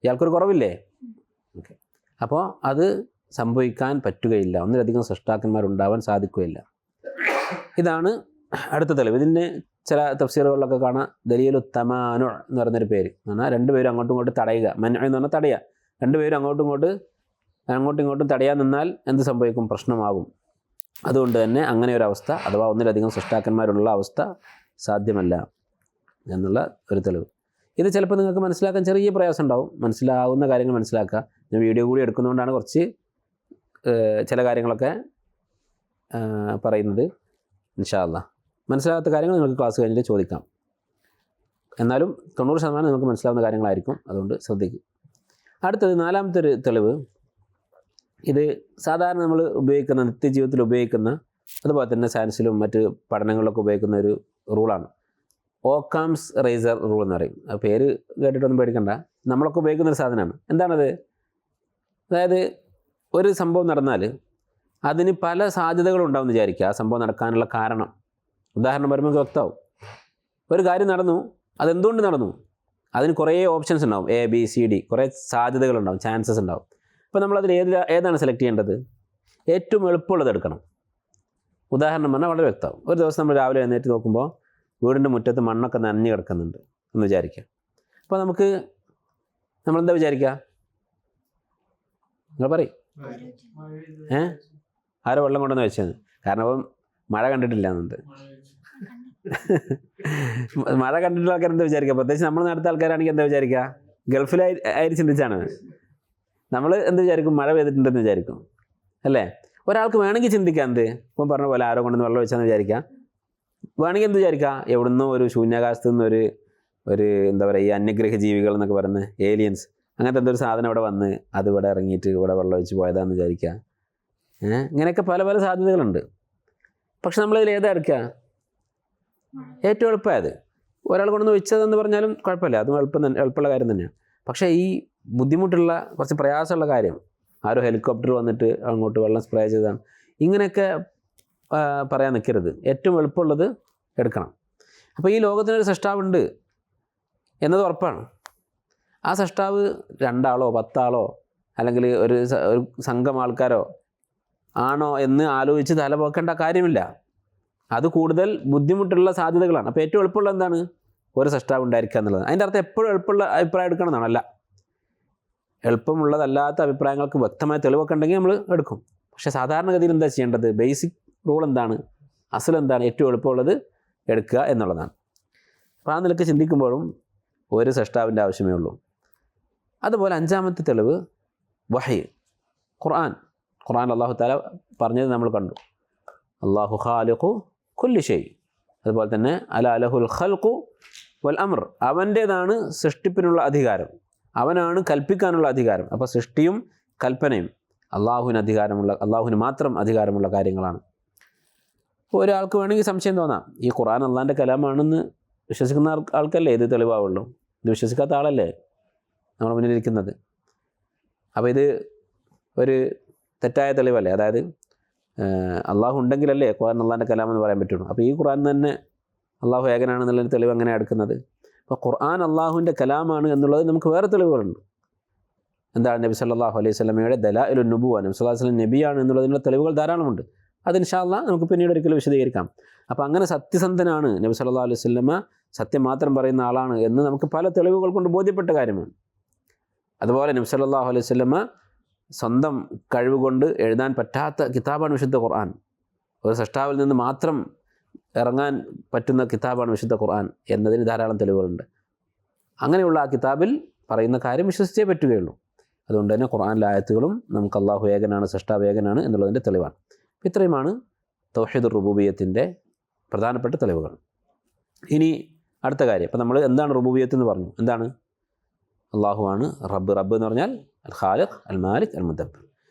ഇയാൾക്കൊരു കുറവില്ലേ? ഓക്കെ. അപ്പോൾ അത് സംഭവിക്കാൻ പറ്റുകയില്ല, ഒന്നിലധികം സൃഷ്ടാക്കന്മാരുണ്ടാവാൻ സാധിക്കുകയില്ല. ഇതാണ് അടുത്ത തെളിവ്. ഇതിൻ്റെ ചില തഫ്സീറുകളിലൊക്കെ കാണാം ദലീലു തമാനു എന്ന് പറയുന്നൊരു പേര്. എന്ന് പറഞ്ഞാൽ 2 പേരും അങ്ങോട്ടും ഇങ്ങോട്ടും തടയുക. മൻഉ എന്ന് പറഞ്ഞാൽ തടയുക. 2 പേരും അങ്ങോട്ടും ഇങ്ങോട്ടും തടയാൻ നിന്നാൽ എന്ത് സംഭവിക്കും? പ്രശ്നമാകും. അതുകൊണ്ട് തന്നെ അങ്ങനെ ഒരു അവസ്ഥ, അഥവാ ഒന്നിലധികം സൃഷ്ടാക്കന്മാരുള്ള അവസ്ഥ സാധ്യമല്ല എന്നുള്ള ഒരു തെളിവ്. ഇത് ചിലപ്പോൾ നിങ്ങൾക്ക് മനസ്സിലാക്കാൻ ചെറിയ പ്രയാസം ഉണ്ടാവും. മനസ്സിലാവുന്ന കാര്യങ്ങൾ മനസ്സിലാക്കുക. ഞാൻ വീഡിയോ കൂടി എടുക്കുന്നതുകൊണ്ടാണ് കുറച്ച് ചില കാര്യങ്ങളൊക്കെ പറയുന്നത്. ഇൻഷാ അല്ലാഹ് മനസ്സിലാകാത്ത കാര്യങ്ങൾ നിങ്ങൾക്ക് ക്ലാസ് കഴിഞ്ഞിട്ട് ചോദിക്കാം. എന്നാലും 90% നമുക്ക് മനസ്സിലാവുന്ന കാര്യങ്ങളായിരിക്കും, അതുകൊണ്ട് ശ്രദ്ധിക്കും. അടുത്തത് നാലാമത്തെ ഒരു തെളിവ്, ഇത് സാധാരണ നമ്മൾ ഉപയോഗിക്കുന്ന നിത്യജീവിതത്തിൽ ഉപയോഗിക്കുന്ന, അതുപോലെ തന്നെ സയൻസിലും മറ്റ് പഠനങ്ങളിലൊക്കെ ഉപയോഗിക്കുന്ന ഒരു റൂളാണ്. ഓക്കാംസ് റേസർ റൂൾ എന്ന് പറയും. ആ പേര് കേട്ടിട്ടൊന്നും പേടിക്കണ്ട, നമ്മളൊക്കെ ഉപയോഗിക്കുന്ന ഒരു സാധനമാണ്. എന്താണത്? അതായത് ഒരു സംഭവം നടന്നാൽ അതിന് പല സാധ്യതകളുണ്ടാവും എന്ന് വിചാരിക്കുക. ആ സംഭവം നടക്കാനുള്ള കാരണം ഉദാഹരണം പറയുമ്പോൾ വ്യക്തമാവും. ഒരു കാര്യം നടന്നു, അതെന്തുകൊണ്ട് നടന്നു, അതിന് കുറേ ഓപ്ഷൻസ് ഉണ്ടാവും, എ ബി സി ഡി, കുറേ സാധ്യതകളുണ്ടാവും, ചാൻസസ് ഉണ്ടാവും. അപ്പോൾ നമ്മളതിൽ ഏതാണ് സെലക്ട് ചെയ്യേണ്ടത്? ഏറ്റവും എളുപ്പമുള്ളത് എടുക്കണം. ഉദാഹരണം പറഞ്ഞാൽ വളരെ വ്യക്തമാവും. ഒരു ദിവസം നമ്മൾ രാവിലെ എഴുന്നേറ്റ് നോക്കുമ്പോൾ വീടിൻ്റെ മുറ്റത്ത് മണ്ണൊക്കെ നനഞ്ഞ് കിടക്കുന്നുണ്ട് എന്ന് വിചാരിക്കുക. അപ്പോൾ നമ്മളെന്താ വിചാരിക്കുക? നിങ്ങൾ പറയും, ആരോ വെള്ളം കൊണ്ടുവന്ന് വെച്ചത്, കാരണം അപ്പം മഴ കണ്ടിട്ടില്ല എന്നുണ്ട്. മഴ കണ്ടിട്ടുള്ള ആൾക്കാർ എന്താ വിചാരിക്കുക? പ്രത്യേകിച്ച് നമ്മൾ നടത്ത ആൾക്കാരാണെങ്കിൽ എന്താ വിചാരിക്കുക? ഗൾഫിലായി ചിന്തിച്ചാണ് നമ്മൾ എന്ത് വിചാരിക്കും? മഴ പെയ്തിട്ടുണ്ടെന്ന് വിചാരിക്കും അല്ലേ? ഒരാൾക്ക് വേണമെങ്കിൽ ചിന്തിക്കാം, എന്ത് ഇപ്പം പറഞ്ഞ പോലെ ആരോ കൊണ്ടുവന്ന് വെള്ളം വെച്ചാന്ന് വിചാരിക്കാം. വേണമെങ്കിൽ എന്ത് വിചാരിക്കുക? എവിടുന്നോ ഒരു ശൂന്യാകാശത്തു നിന്ന് ഒരു എന്താ പറയുക, ഈ അന്യഗ്രഹ ജീവികൾ എന്നൊക്കെ പറയുന്നത്, ഏലിയൻസ്, അങ്ങനത്തെ എന്തൊരു സാധനം ഇവിടെ വന്ന് അത് ഇവിടെ ഇറങ്ങിയിട്ട് ഇവിടെ വെള്ളം ഒഴിച്ച് പോയതാണെന്ന് വിചാരിക്കുക. ഇങ്ങനെയൊക്കെ പല പല സാധ്യതകളുണ്ട്. പക്ഷെ നമ്മളിതിൽ ഏതാ എടുക്കുക? ഏറ്റവും എളുപ്പമായത്. ഒരാൾ കൊണ്ടുവന്ന് വെച്ചതെന്ന് പറഞ്ഞാലും കുഴപ്പമില്ല, അതും എളുപ്പമുള്ള കാര്യം തന്നെയാണ്. പക്ഷേ ഈ ബുദ്ധിമുട്ടുള്ള, കുറച്ച് പ്രയാസമുള്ള കാര്യം, ആരോ ഹെലികോപ്റ്റർ വന്നിട്ട് അങ്ങോട്ട് വെള്ളം സ്പ്രേ ചെയ്തതാണ്, ഇങ്ങനെയൊക്കെ പറയാൻ നിൽക്കരുത്. ഏറ്റവും എളുപ്പമുള്ളത് എടുക്കണം. അപ്പോൾ ഈ ലോകത്തിനൊരു സൃഷ്ടാവുണ്ട് എന്നത് ഉറപ്പാണ്. ആ സൃഷ്ടാവ് 2 ആളോ 10 ആളോ അല്ലെങ്കിൽ ഒരു സംഘം ആൾക്കാരോ ആണോ എന്ന് ആലോചിച്ച് തലപോക്കേണ്ട കാര്യമില്ല. അത് കൂടുതൽ ബുദ്ധിമുട്ടുള്ള സാധ്യതകളാണ്. അപ്പോൾ ഏറ്റവും എളുപ്പമുള്ള എന്താണ്? ഒരു സൃഷ്ടാവ് ഉണ്ടായിരിക്കുക എന്നുള്ളത്. അതിൻ്റെ അർത്ഥം എപ്പോഴും എളുപ്പമുള്ള അഭിപ്രായം എടുക്കണം എന്നാണ്. അല്ല, എളുപ്പമുള്ളതല്ലാത്ത അഭിപ്രായങ്ങൾക്ക് വ്യക്തമായ തെളിവൊക്കെ ഉണ്ടെങ്കിൽ നമ്മൾ എടുക്കും. പക്ഷേ സാധാരണഗതിയിൽ എന്താ ചെയ്യേണ്ടത്? ബേസിക് റൂൾ എന്താണ്? അസൽ എന്താണ്? ഏറ്റവും എളുപ്പമുള്ളത് എടുക്കുക എന്നുള്ളതാണ്. അപ്പോൾ ആ നിലയ്ക്ക് ചിന്തിക്കുമ്പോഴും ഒരു സൃഷ്ടാവിൻ്റെ ആവശ്യമേ ഉള്ളൂ. അതുപോലെ 5ാമത്തെ തെളിവ് വഹി, ഖുർആൻ അല്ലാഹു തആല പറഞ്ഞത് നമ്മൾ കണ്ടു. അല്ലാഹു ഖാലിഖു കുല്ലി ഷൈ. അതുപോലെ തന്നെ അലാ ലഹുൽ ഖൽഖു വൽ അംർ, അവൻ്റേതാണ് സൃഷ്ടിപ്പിനുള്ള അധികാരം, അവനാണ് കൽപ്പിക്കാനുള്ള അധികാരം. അപ്പോൾ സൃഷ്ടിയും കൽപ്പനയും അള്ളാഹുവിന് മാത്രം അധികാരമുള്ള കാര്യങ്ങളാണ്. അപ്പോൾ ഒരാൾക്ക് വേണമെങ്കിൽ സംശയം തോന്നാം, ഈ ഖുർആൻ അള്ളാഹിൻ്റെ കലാമാണെന്ന് വിശ്വസിക്കുന്ന ആൾക്കല്ലേ ഇത് തെളിവാവുള്ളൂ, ഇത് വിശ്വസിക്കാത്ത ആളല്ലേ നമ്മുടെ മുന്നിലിരിക്കുന്നത്. അപ്പോൾ ഇത് ഒരു തെറ്റായ തെളിവല്ലേ? അതായത് അള്ളാഹു ഉണ്ടെങ്കിലല്ലേ ഖുർആൻ അള്ളാഹിൻ്റെ കലാമെന്ന് പറയാൻ പറ്റുള്ളൂ. അപ്പോൾ ഈ ഖുർആൻ തന്നെ അള്ളാഹു ഏകനാണെന്നുള്ളൊരു തെളിവ് എങ്ങനെ എടുക്കുന്നത്? അപ്പോൾ ഖുർആൻ അള്ളാഹുവിൻ്റെ കലാമാണ് എന്നുള്ളത് നമുക്ക് വേറെ തെളിവുകളുണ്ട്. എന്താണ്? നബി സല്ലല്ലാഹു അലൈഹി വസല്ലമയുടെ ദലാഇലുൻ നുബുവ, നബി സല്ലല്ലാഹു അലൈഹി വസല്ലം നബിയാണ് എന്നുള്ളതിനുള്ള തെളിവുകൾ ധാരാളമുണ്ട്. അത് ഇൻഷാ അല്ലാഹ് നമുക്ക് പിന്നീട് ഒരിക്കലും വിശദീകരിക്കാം. അപ്പോൾ അങ്ങനെ സത്യസന്ധനാണ് നബി സല്ലല്ലാഹു അലൈഹി വസല്ലമ, സത്യം മാത്രം പറയുന്ന ആളാണ് എന്ന് നമുക്ക് പല തെളിവുകൾ കൊണ്ട് ബോധ്യപ്പെട്ട കാര്യമാണ്. അതുപോലെ നബി സല്ലല്ലാഹു അലൈഹി വസല്ലമ സ്വന്തം കഴിവ് കൊണ്ട് എഴുതാൻ പറ്റാത്ത കിതാബാണ് വിശുദ്ധ ഖുർആൻ. ഒരു സൃഷ്ടാവിൽ നിന്ന് മാത്രം ഇറങ്ങാൻ പറ്റുന്ന കിതാബാണ് വിശുദ്ധ ഖുർആൻ എന്നതിന് ധാരാളം തെളിവുകളുണ്ട്. അങ്ങനെയുള്ള ആ കിതാബിൽ പറയുന്ന കാര്യം വിശ്വസിച്ചേ പറ്റുകയുള്ളൂ. അതുകൊണ്ട് തന്നെ ഖുർആനിലെ ആയത്തുകളും നമുക്ക് അള്ളാഹു ഏകനാണ്, സൃഷ്ടാവ് ഏകനാണ് എന്നുള്ളതിൻ്റെ തെളിവാണ്. ഇത്രയുമാണ് തൗഹീദുർ റുബൂബിയ്യത്തിൻ്റെ പ്രധാനപ്പെട്ട തെളിവുകൾ. ഇനി അടുത്ത കാര്യം, അപ്പോൾ നമ്മൾ എന്താണ് റുബൂബിയ്യത്ത് എന്ന് പറഞ്ഞു? എന്താണ്? അള്ളാഹുവാണ് റബ്ബ് എന്ന് പറഞ്ഞാൽ അൽ ഖാലിഖ്, അൽ മാലിക്, അൽ മുദബ്ബിർ.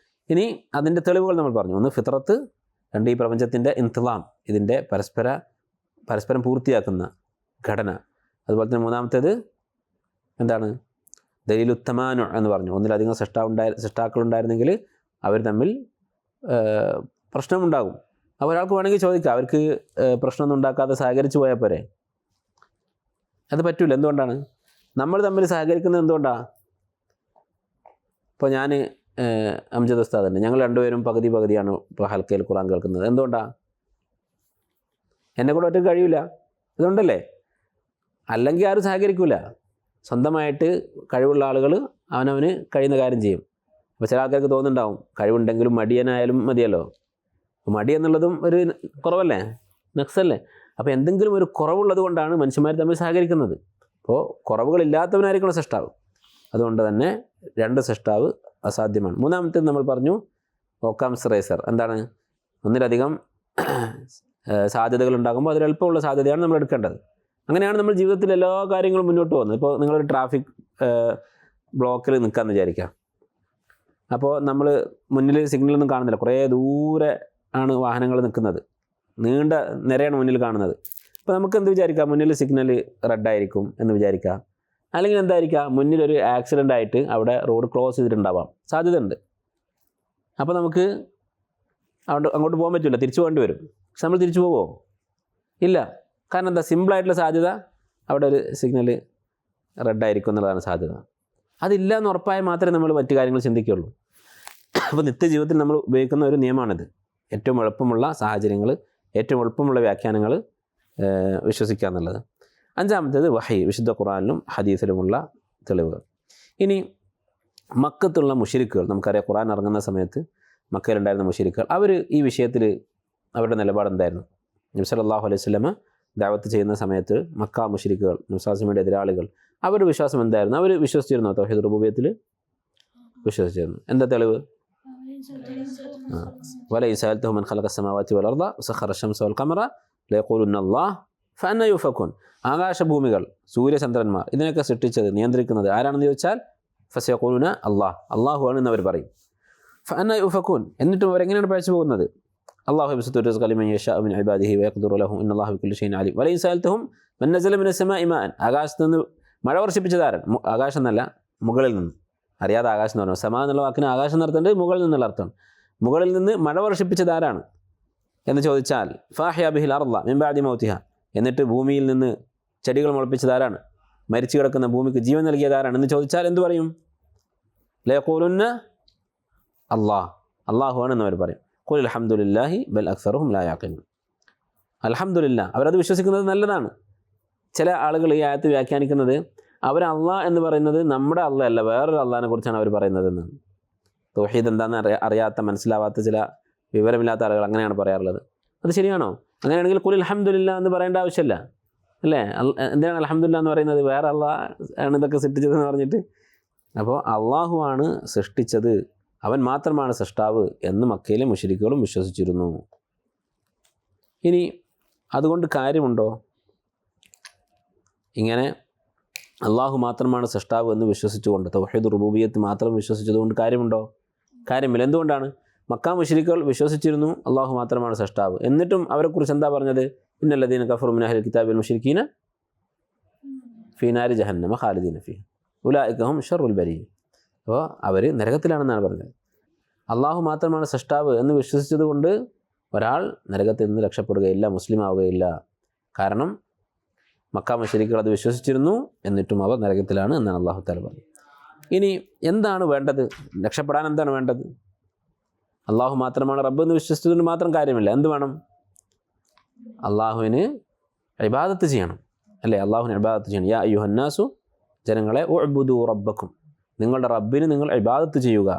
ഇനി അതിൻ്റെ തെളിവുകൾ നമ്മൾ പറഞ്ഞു. ഒന്ന് ഫിത്രത്ത്, 2 ഈ പ്രപഞ്ചത്തിൻ്റെ ഇൻതിളാം, ഇതിൻ്റെ പരസ്പരം പൂർത്തിയാക്കുന്ന ഘടന. അതുപോലെ തന്നെ 3ാമത്തേത് എന്താണ്? ദലീലുത്തമാനു എന്ന് പറഞ്ഞു. ഒന്നിലധികം സൃഷ്ടാക്കളുണ്ടായിരുന്നെങ്കിൽ അവർ തമ്മിൽ പ്രശ്നമുണ്ടാകും. അപ്പോൾ ഒരാൾക്ക് വേണമെങ്കിൽ ചോദിക്കാം, അവർക്ക് പ്രശ്നമൊന്നും ഉണ്ടാക്കാതെ സഹകരിച്ചു പോയാൽ പോരെ? അത് പറ്റൂല. എന്തുകൊണ്ടാണ്? നമ്മൾ തമ്മിൽ സഹകരിക്കുന്നത് എന്തുകൊണ്ടാണ്? ഇപ്പോൾ ഞാൻ അംജദ് ഉസ്താദ് തന്നെ, ഞങ്ങൾ 2 പേരും പകുതിയാണ് ഇപ്പോൾ ഹൽക്കയിൽ ഖുർആൻ കേൾക്കുന്നത്. എന്തുകൊണ്ടാണ്? എന്നെ കൂടെ ഒറ്റ കഴിയില്ല, അതുകൊണ്ടല്ലേ. അല്ലെങ്കിൽ ആരും സഹകരിക്കില്ല. സ്വന്തമായിട്ട് കഴിവുള്ള ആളുകൾ അവനവന് കഴിയുന്ന കാര്യം ചെയ്യും. അപ്പോൾ ചില ആൾക്കാർക്ക് തോന്നുന്നുണ്ടാവും, കഴിവുണ്ടെങ്കിലും മടിയനായാലും മതിയല്ലോ. മടി എന്നുള്ളതും ഒരു കുറവല്ലേ, നക്സല്ലേ. അപ്പോൾ എന്തെങ്കിലും ഒരു കുറവുള്ളത് കൊണ്ടാണ് മനുഷ്യന്മാർ തമ്മിൽ സഹകരിക്കുന്നത്. അപ്പോൾ കുറവുകളില്ലാത്തവനായിരിക്കണം സൃഷ്ടാവ്. അതുകൊണ്ട് തന്നെ 2 സൃഷ്ടാവ് അസാധ്യമാണ്. 3ാമത്തേത് നമ്മൾ പറഞ്ഞു ഓക്കാംസ് റേസർ. എന്താണ്? ഒന്നിലധികം സാധ്യതകൾ ഉണ്ടാകുമ്പോൾ അതിൽ എളുപ്പമുള്ള സാധ്യതയാണ് നമ്മൾ എടുക്കേണ്ടത്. അങ്ങനെയാണ് നമ്മൾ ജീവിതത്തിൽ എല്ലാ കാര്യങ്ങളും മുന്നോട്ട് പോകുന്നത്. ഇപ്പോൾ നിങ്ങളൊരു ട്രാഫിക് ബ്ലോക്കിൽ നിൽക്കാമെന്ന് വിചാരിക്കാം. അപ്പോൾ നമ്മൾ മുന്നിൽ സിഗ്നലൊന്നും കാണുന്നില്ല, കുറേ ദൂരെ ആണ് വാഹനങ്ങൾ നിൽക്കുന്നത്, നീണ്ട നിരയാണ് മുന്നിൽ കാണുന്നത്. അപ്പോൾ നമുക്ക് എന്ത് വിചാരിക്കാം, മുന്നിൽ സിഗ്നൽ റെഡായിരിക്കും എന്ന് വിചാരിക്കാം. അല്ലെങ്കിൽ എന്തായിരിക്കാം, മുന്നിലൊരു ആക്സിഡൻ്റ് ആയിട്ട് അവിടെ റോഡ് ക്ലോസ് ചെയ്തിട്ടുണ്ടാവാം, സാധ്യതയുണ്ട്. അപ്പോൾ നമുക്ക് അങ്ങോട്ട് പോകാൻ പറ്റില്ല, തിരിച്ചു പോകേണ്ടി വരും. പക്ഷെ നമ്മൾ തിരിച്ചു പോവോ? ഇല്ല. കാരണം എന്താ, സിമ്പിളായിട്ടുള്ള സാധ്യത അവിടെ ഒരു സിഗ്നൽ റെഡായിരിക്കും എന്നുള്ളതാണ് സാധ്യത. അതില്ല എന്ന് ഉറപ്പായാൽ മാത്രമേ നമ്മൾ മറ്റു കാര്യങ്ങൾ ചിന്തിക്കുകയുള്ളൂ. അപ്പോൾ നിത്യജീവിതത്തിൽ നമ്മൾ ഉപയോഗിക്കുന്ന ഒരു നിയമമാണിത്. ഏറ്റവും എളുപ്പമുള്ള സാഹചര്യങ്ങൾ, ഏറ്റവും എളുപ്പമുള്ള വ്യാഖ്യാനങ്ങൾ വിശ്വസിക്കുക എന്നുള്ളത്. അഞ്ചാമത്തേത് വഹി, വിശുദ്ധ ഖുർആനിലും ഹദീസിലുമുള്ള തെളിവുകൾ. ഇനി മക്കത്തുള്ള മുശ്രിക്കുകൾ, നമുക്കറിയാം ഖുർആൻ ഇറങ്ങുന്ന സമയത്ത് മക്കയിലുണ്ടായിരുന്ന മുശ്രിക്കുകൾ, അവർ ഈ വിഷയത്തിൽ അവരുടെ നിലപാടെന്തായിരുന്നു? നബി സല്ലല്ലാഹു അലൈഹി വസല്ലമ ദഅവത്ത് ചെയ്യുന്ന സമയത്ത് മക്ക മുശ്രിക്കുകൾ, നബി സല്ലല്ലാഹു അലൈഹി വസല്ലമയുടെ എതിരാളികൾ, അവരുടെ വിശ്വാസം എന്തായിരുന്നു? അവർ വിശ്വസിച്ചിരുന്നോ തൗഹീദ് റുബൂബിയ്യത്തിൽ? വിശ്വസിച്ചിരുന്നു. എന്താ തെളിവ്? വലഇൻ സഅൽതഹും മൻ ഖലഖ അസ്സമാവാതി വൽ അർദ വസഖറ അശ്-ശംസ വൽ ഖമറ ലയഖൂലുന്ന അല്ലാഹ് ഫഅന്നാ യുഫകൂൻ. ആകാശഭൂമികൾ, സൂര്യചന്ദ്രന്മാർ, ഇതിനൊക്കെ സൃഷ്ടിച്ചത്, നിയന്ത്രിക്കുന്നത് ആരാണെന്ന് ചോദിച്ചാൽ ഫസയഖൂലുന അല്ലാഹ്, അല്ലാഹു ആണ് എന്ന് അവർ പറയും. ഫഅന്നാ യുഫകൂൻ, എന്നിട്ടും അവരെങ്ങനെയാണ് പഴിച്ചു പോകുന്നത്? അല്ലാഹു യബ്സുത്തു റിസ്ഖ ലിമൻ യശാഉ മിൻ ഇബാദിഹി വയഖ്ദിറു ലഹു ഇന്നല്ലാഹ ബികുല്ലി ഷൈഇൻ അലീം. വലഇൻ സഅൽതഹും മൻ നസല മിനസ് സമാഇ മാഅൻ, ആകാശത്ത് നിന്ന് മഴ വർഷിപ്പിച്ചതാരൻ? ആകാശം എന്നല്ല, മുകളിൽ നിന്ന്. അറിയാതെ ആകാശം എന്ന് പറഞ്ഞു. സമ എന്നുള്ള വാക്കിന് ആകാശം നടത്തേണ്ടത് മുകളിൽ നിന്നുള്ള അർത്ഥം. മുകളിൽ നിന്ന് മഴ വർഷിപ്പിച്ചതാരാണ് എന്ന് ചോദിച്ചാൽ ഫാഹിയ ബിഹിൽ അർള മിൻ ബഅദി മൗതിഹ, എന്നിട്ട് ഭൂമിയിൽ നിന്ന് ചെടികൾ മുളപ്പിച്ചതാരാണ്? മരിച്ചു കിടക്കുന്ന ഭൂമിക്ക് ജീവൻ നൽകിയതാരാണ് എന്ന് ചോദിച്ചാൽ എന്ത് പറയും? ലയഖൂലുന്ന അല്ലാഹ്, അല്ലാഹു ആണെന്ന് അവർ പറയും. ഖുൽ അൽഹംദുലില്ലാഹി ബൽ അക്സറുഹും ലാ യഅഖിലൂൻ. അൽഹംദുലില്ലാഹ്, അവരത് വിശ്വസിക്കുന്നത് നല്ലതാണ്. ചില ആളുകൾ ഈ ആയത്ത് വ്യാഖ്യാനിക്കുന്നത് അവർ അള്ളാഹ് എന്ന് പറയുന്നത് നമ്മുടെ അള്ളാഹ് അല്ല, വേറൊരു അള്ളാഹിനെ കുറിച്ചാണ് അവർ പറയുന്നത് എന്നാണ്. തൗഹീദ് എന്താണെന്ന് അറിയാത്ത, മനസ്സിലാവാത്ത ചില വിവരമില്ലാത്ത ആളുകൾ അങ്ങനെയാണ് പറയാറുള്ളത്. അത് ശരിയാണോ? അങ്ങനെയാണെങ്കിൽ ഖുൽ അൽഹംദുലില്ലാഹ് എന്ന് പറയേണ്ട ആവശ്യമില്ല, അല്ലേ? എന്തിനാണ് അൽഹംദുലില്ലാഹ് എന്ന് പറയുന്നത്? വേറെ അള്ളാഹ് ആണ് ഇതൊക്കെ സൃഷ്ടിച്ചതെന്ന് പറഞ്ഞിട്ട്. അപ്പോൾ അള്ളാഹു ആണ് സൃഷ്ടിച്ചത്, അവൻ മാത്രമാണ് സൃഷ്ടാവ് എന്ന് മക്കയിലെ മുശ്രിക്കുകളും വിശ്വസിച്ചിരുന്നു. ഇനി അതുകൊണ്ട് കാര്യമുണ്ടോ? ഇങ്ങനെ അള്ളാഹു മാത്രമാണ് സൃഷ്ടാവ് എന്ന് വിശ്വസിച്ചുകൊണ്ട്, തൗഹീദ് റുബൂബിയ്യത്ത് മാത്രം വിശ്വസിച്ചതുകൊണ്ട് കാര്യമുണ്ടോ? കാര്യമില്ല. എന്തുകൊണ്ടാണ്? മക്ക മുശ്രിക്കുകൾ വിശ്വസിച്ചിരുന്നു അള്ളാഹു മാത്രമാണ് സൃഷ്ടാവ്, എന്നിട്ടും അവരെക്കുറിച്ച് എന്താ പറഞ്ഞത്? ഇന്നല്ലദീന കഫറു മിൻ അഹ്ലിൽ കിതാബി വൽ മുശ്രിക്കീന ഫീ നാരി ജഹന്നമ ഖാലിദീന ഫീഹ ഉലൈക ഹും ശർറുൽ ബരിയ. അപ്പോൾ അവർ നരകത്തിലാണെന്നാണ് പറഞ്ഞത്. അള്ളാഹു മാത്രമാണ് സൃഷ്ടാവ് എന്ന് വിശ്വസിച്ചതുകൊണ്ട് ഒരാൾ നരകത്തിൽ നിന്ന് രക്ഷപ്പെടുകയില്ല, മുസ്ലിം ആവുകയില്ല. കാരണം മക്ക മുശ്രിക്കുകൾ അത് വിശ്വസിച്ചിരുന്നു, എന്നിട്ടും അവർ നരകത്തിലാണ് എന്നാണ് അള്ളാഹു തആല പറഞ്ഞത്. ഇനി എന്താണ് വേണ്ടത്? രക്ഷപ്പെടാൻ എന്താണ് വേണ്ടത്? അള്ളാഹു മാത്രമാണ് റബ്ബ് എന്ന് വിശ്വസിച്ചതുകൊണ്ട് മാത്രം കാര്യമില്ല. എന്ത് വേണം? അള്ളാഹുവിന് ഇബാദത്ത് ചെയ്യണം, അല്ലേ? അള്ളാഹുവിന് ഇബാദത്ത് ചെയ്യണം. യാ അയ്യുഹന്നാസു, ജനങ്ങളെ, ഉഅ്ബുദു റബ്ബക്കും, നിങ്ങളുടെ റബ്ബിന് നിങ്ങൾ ഇബാദത്ത് ചെയ്യുക.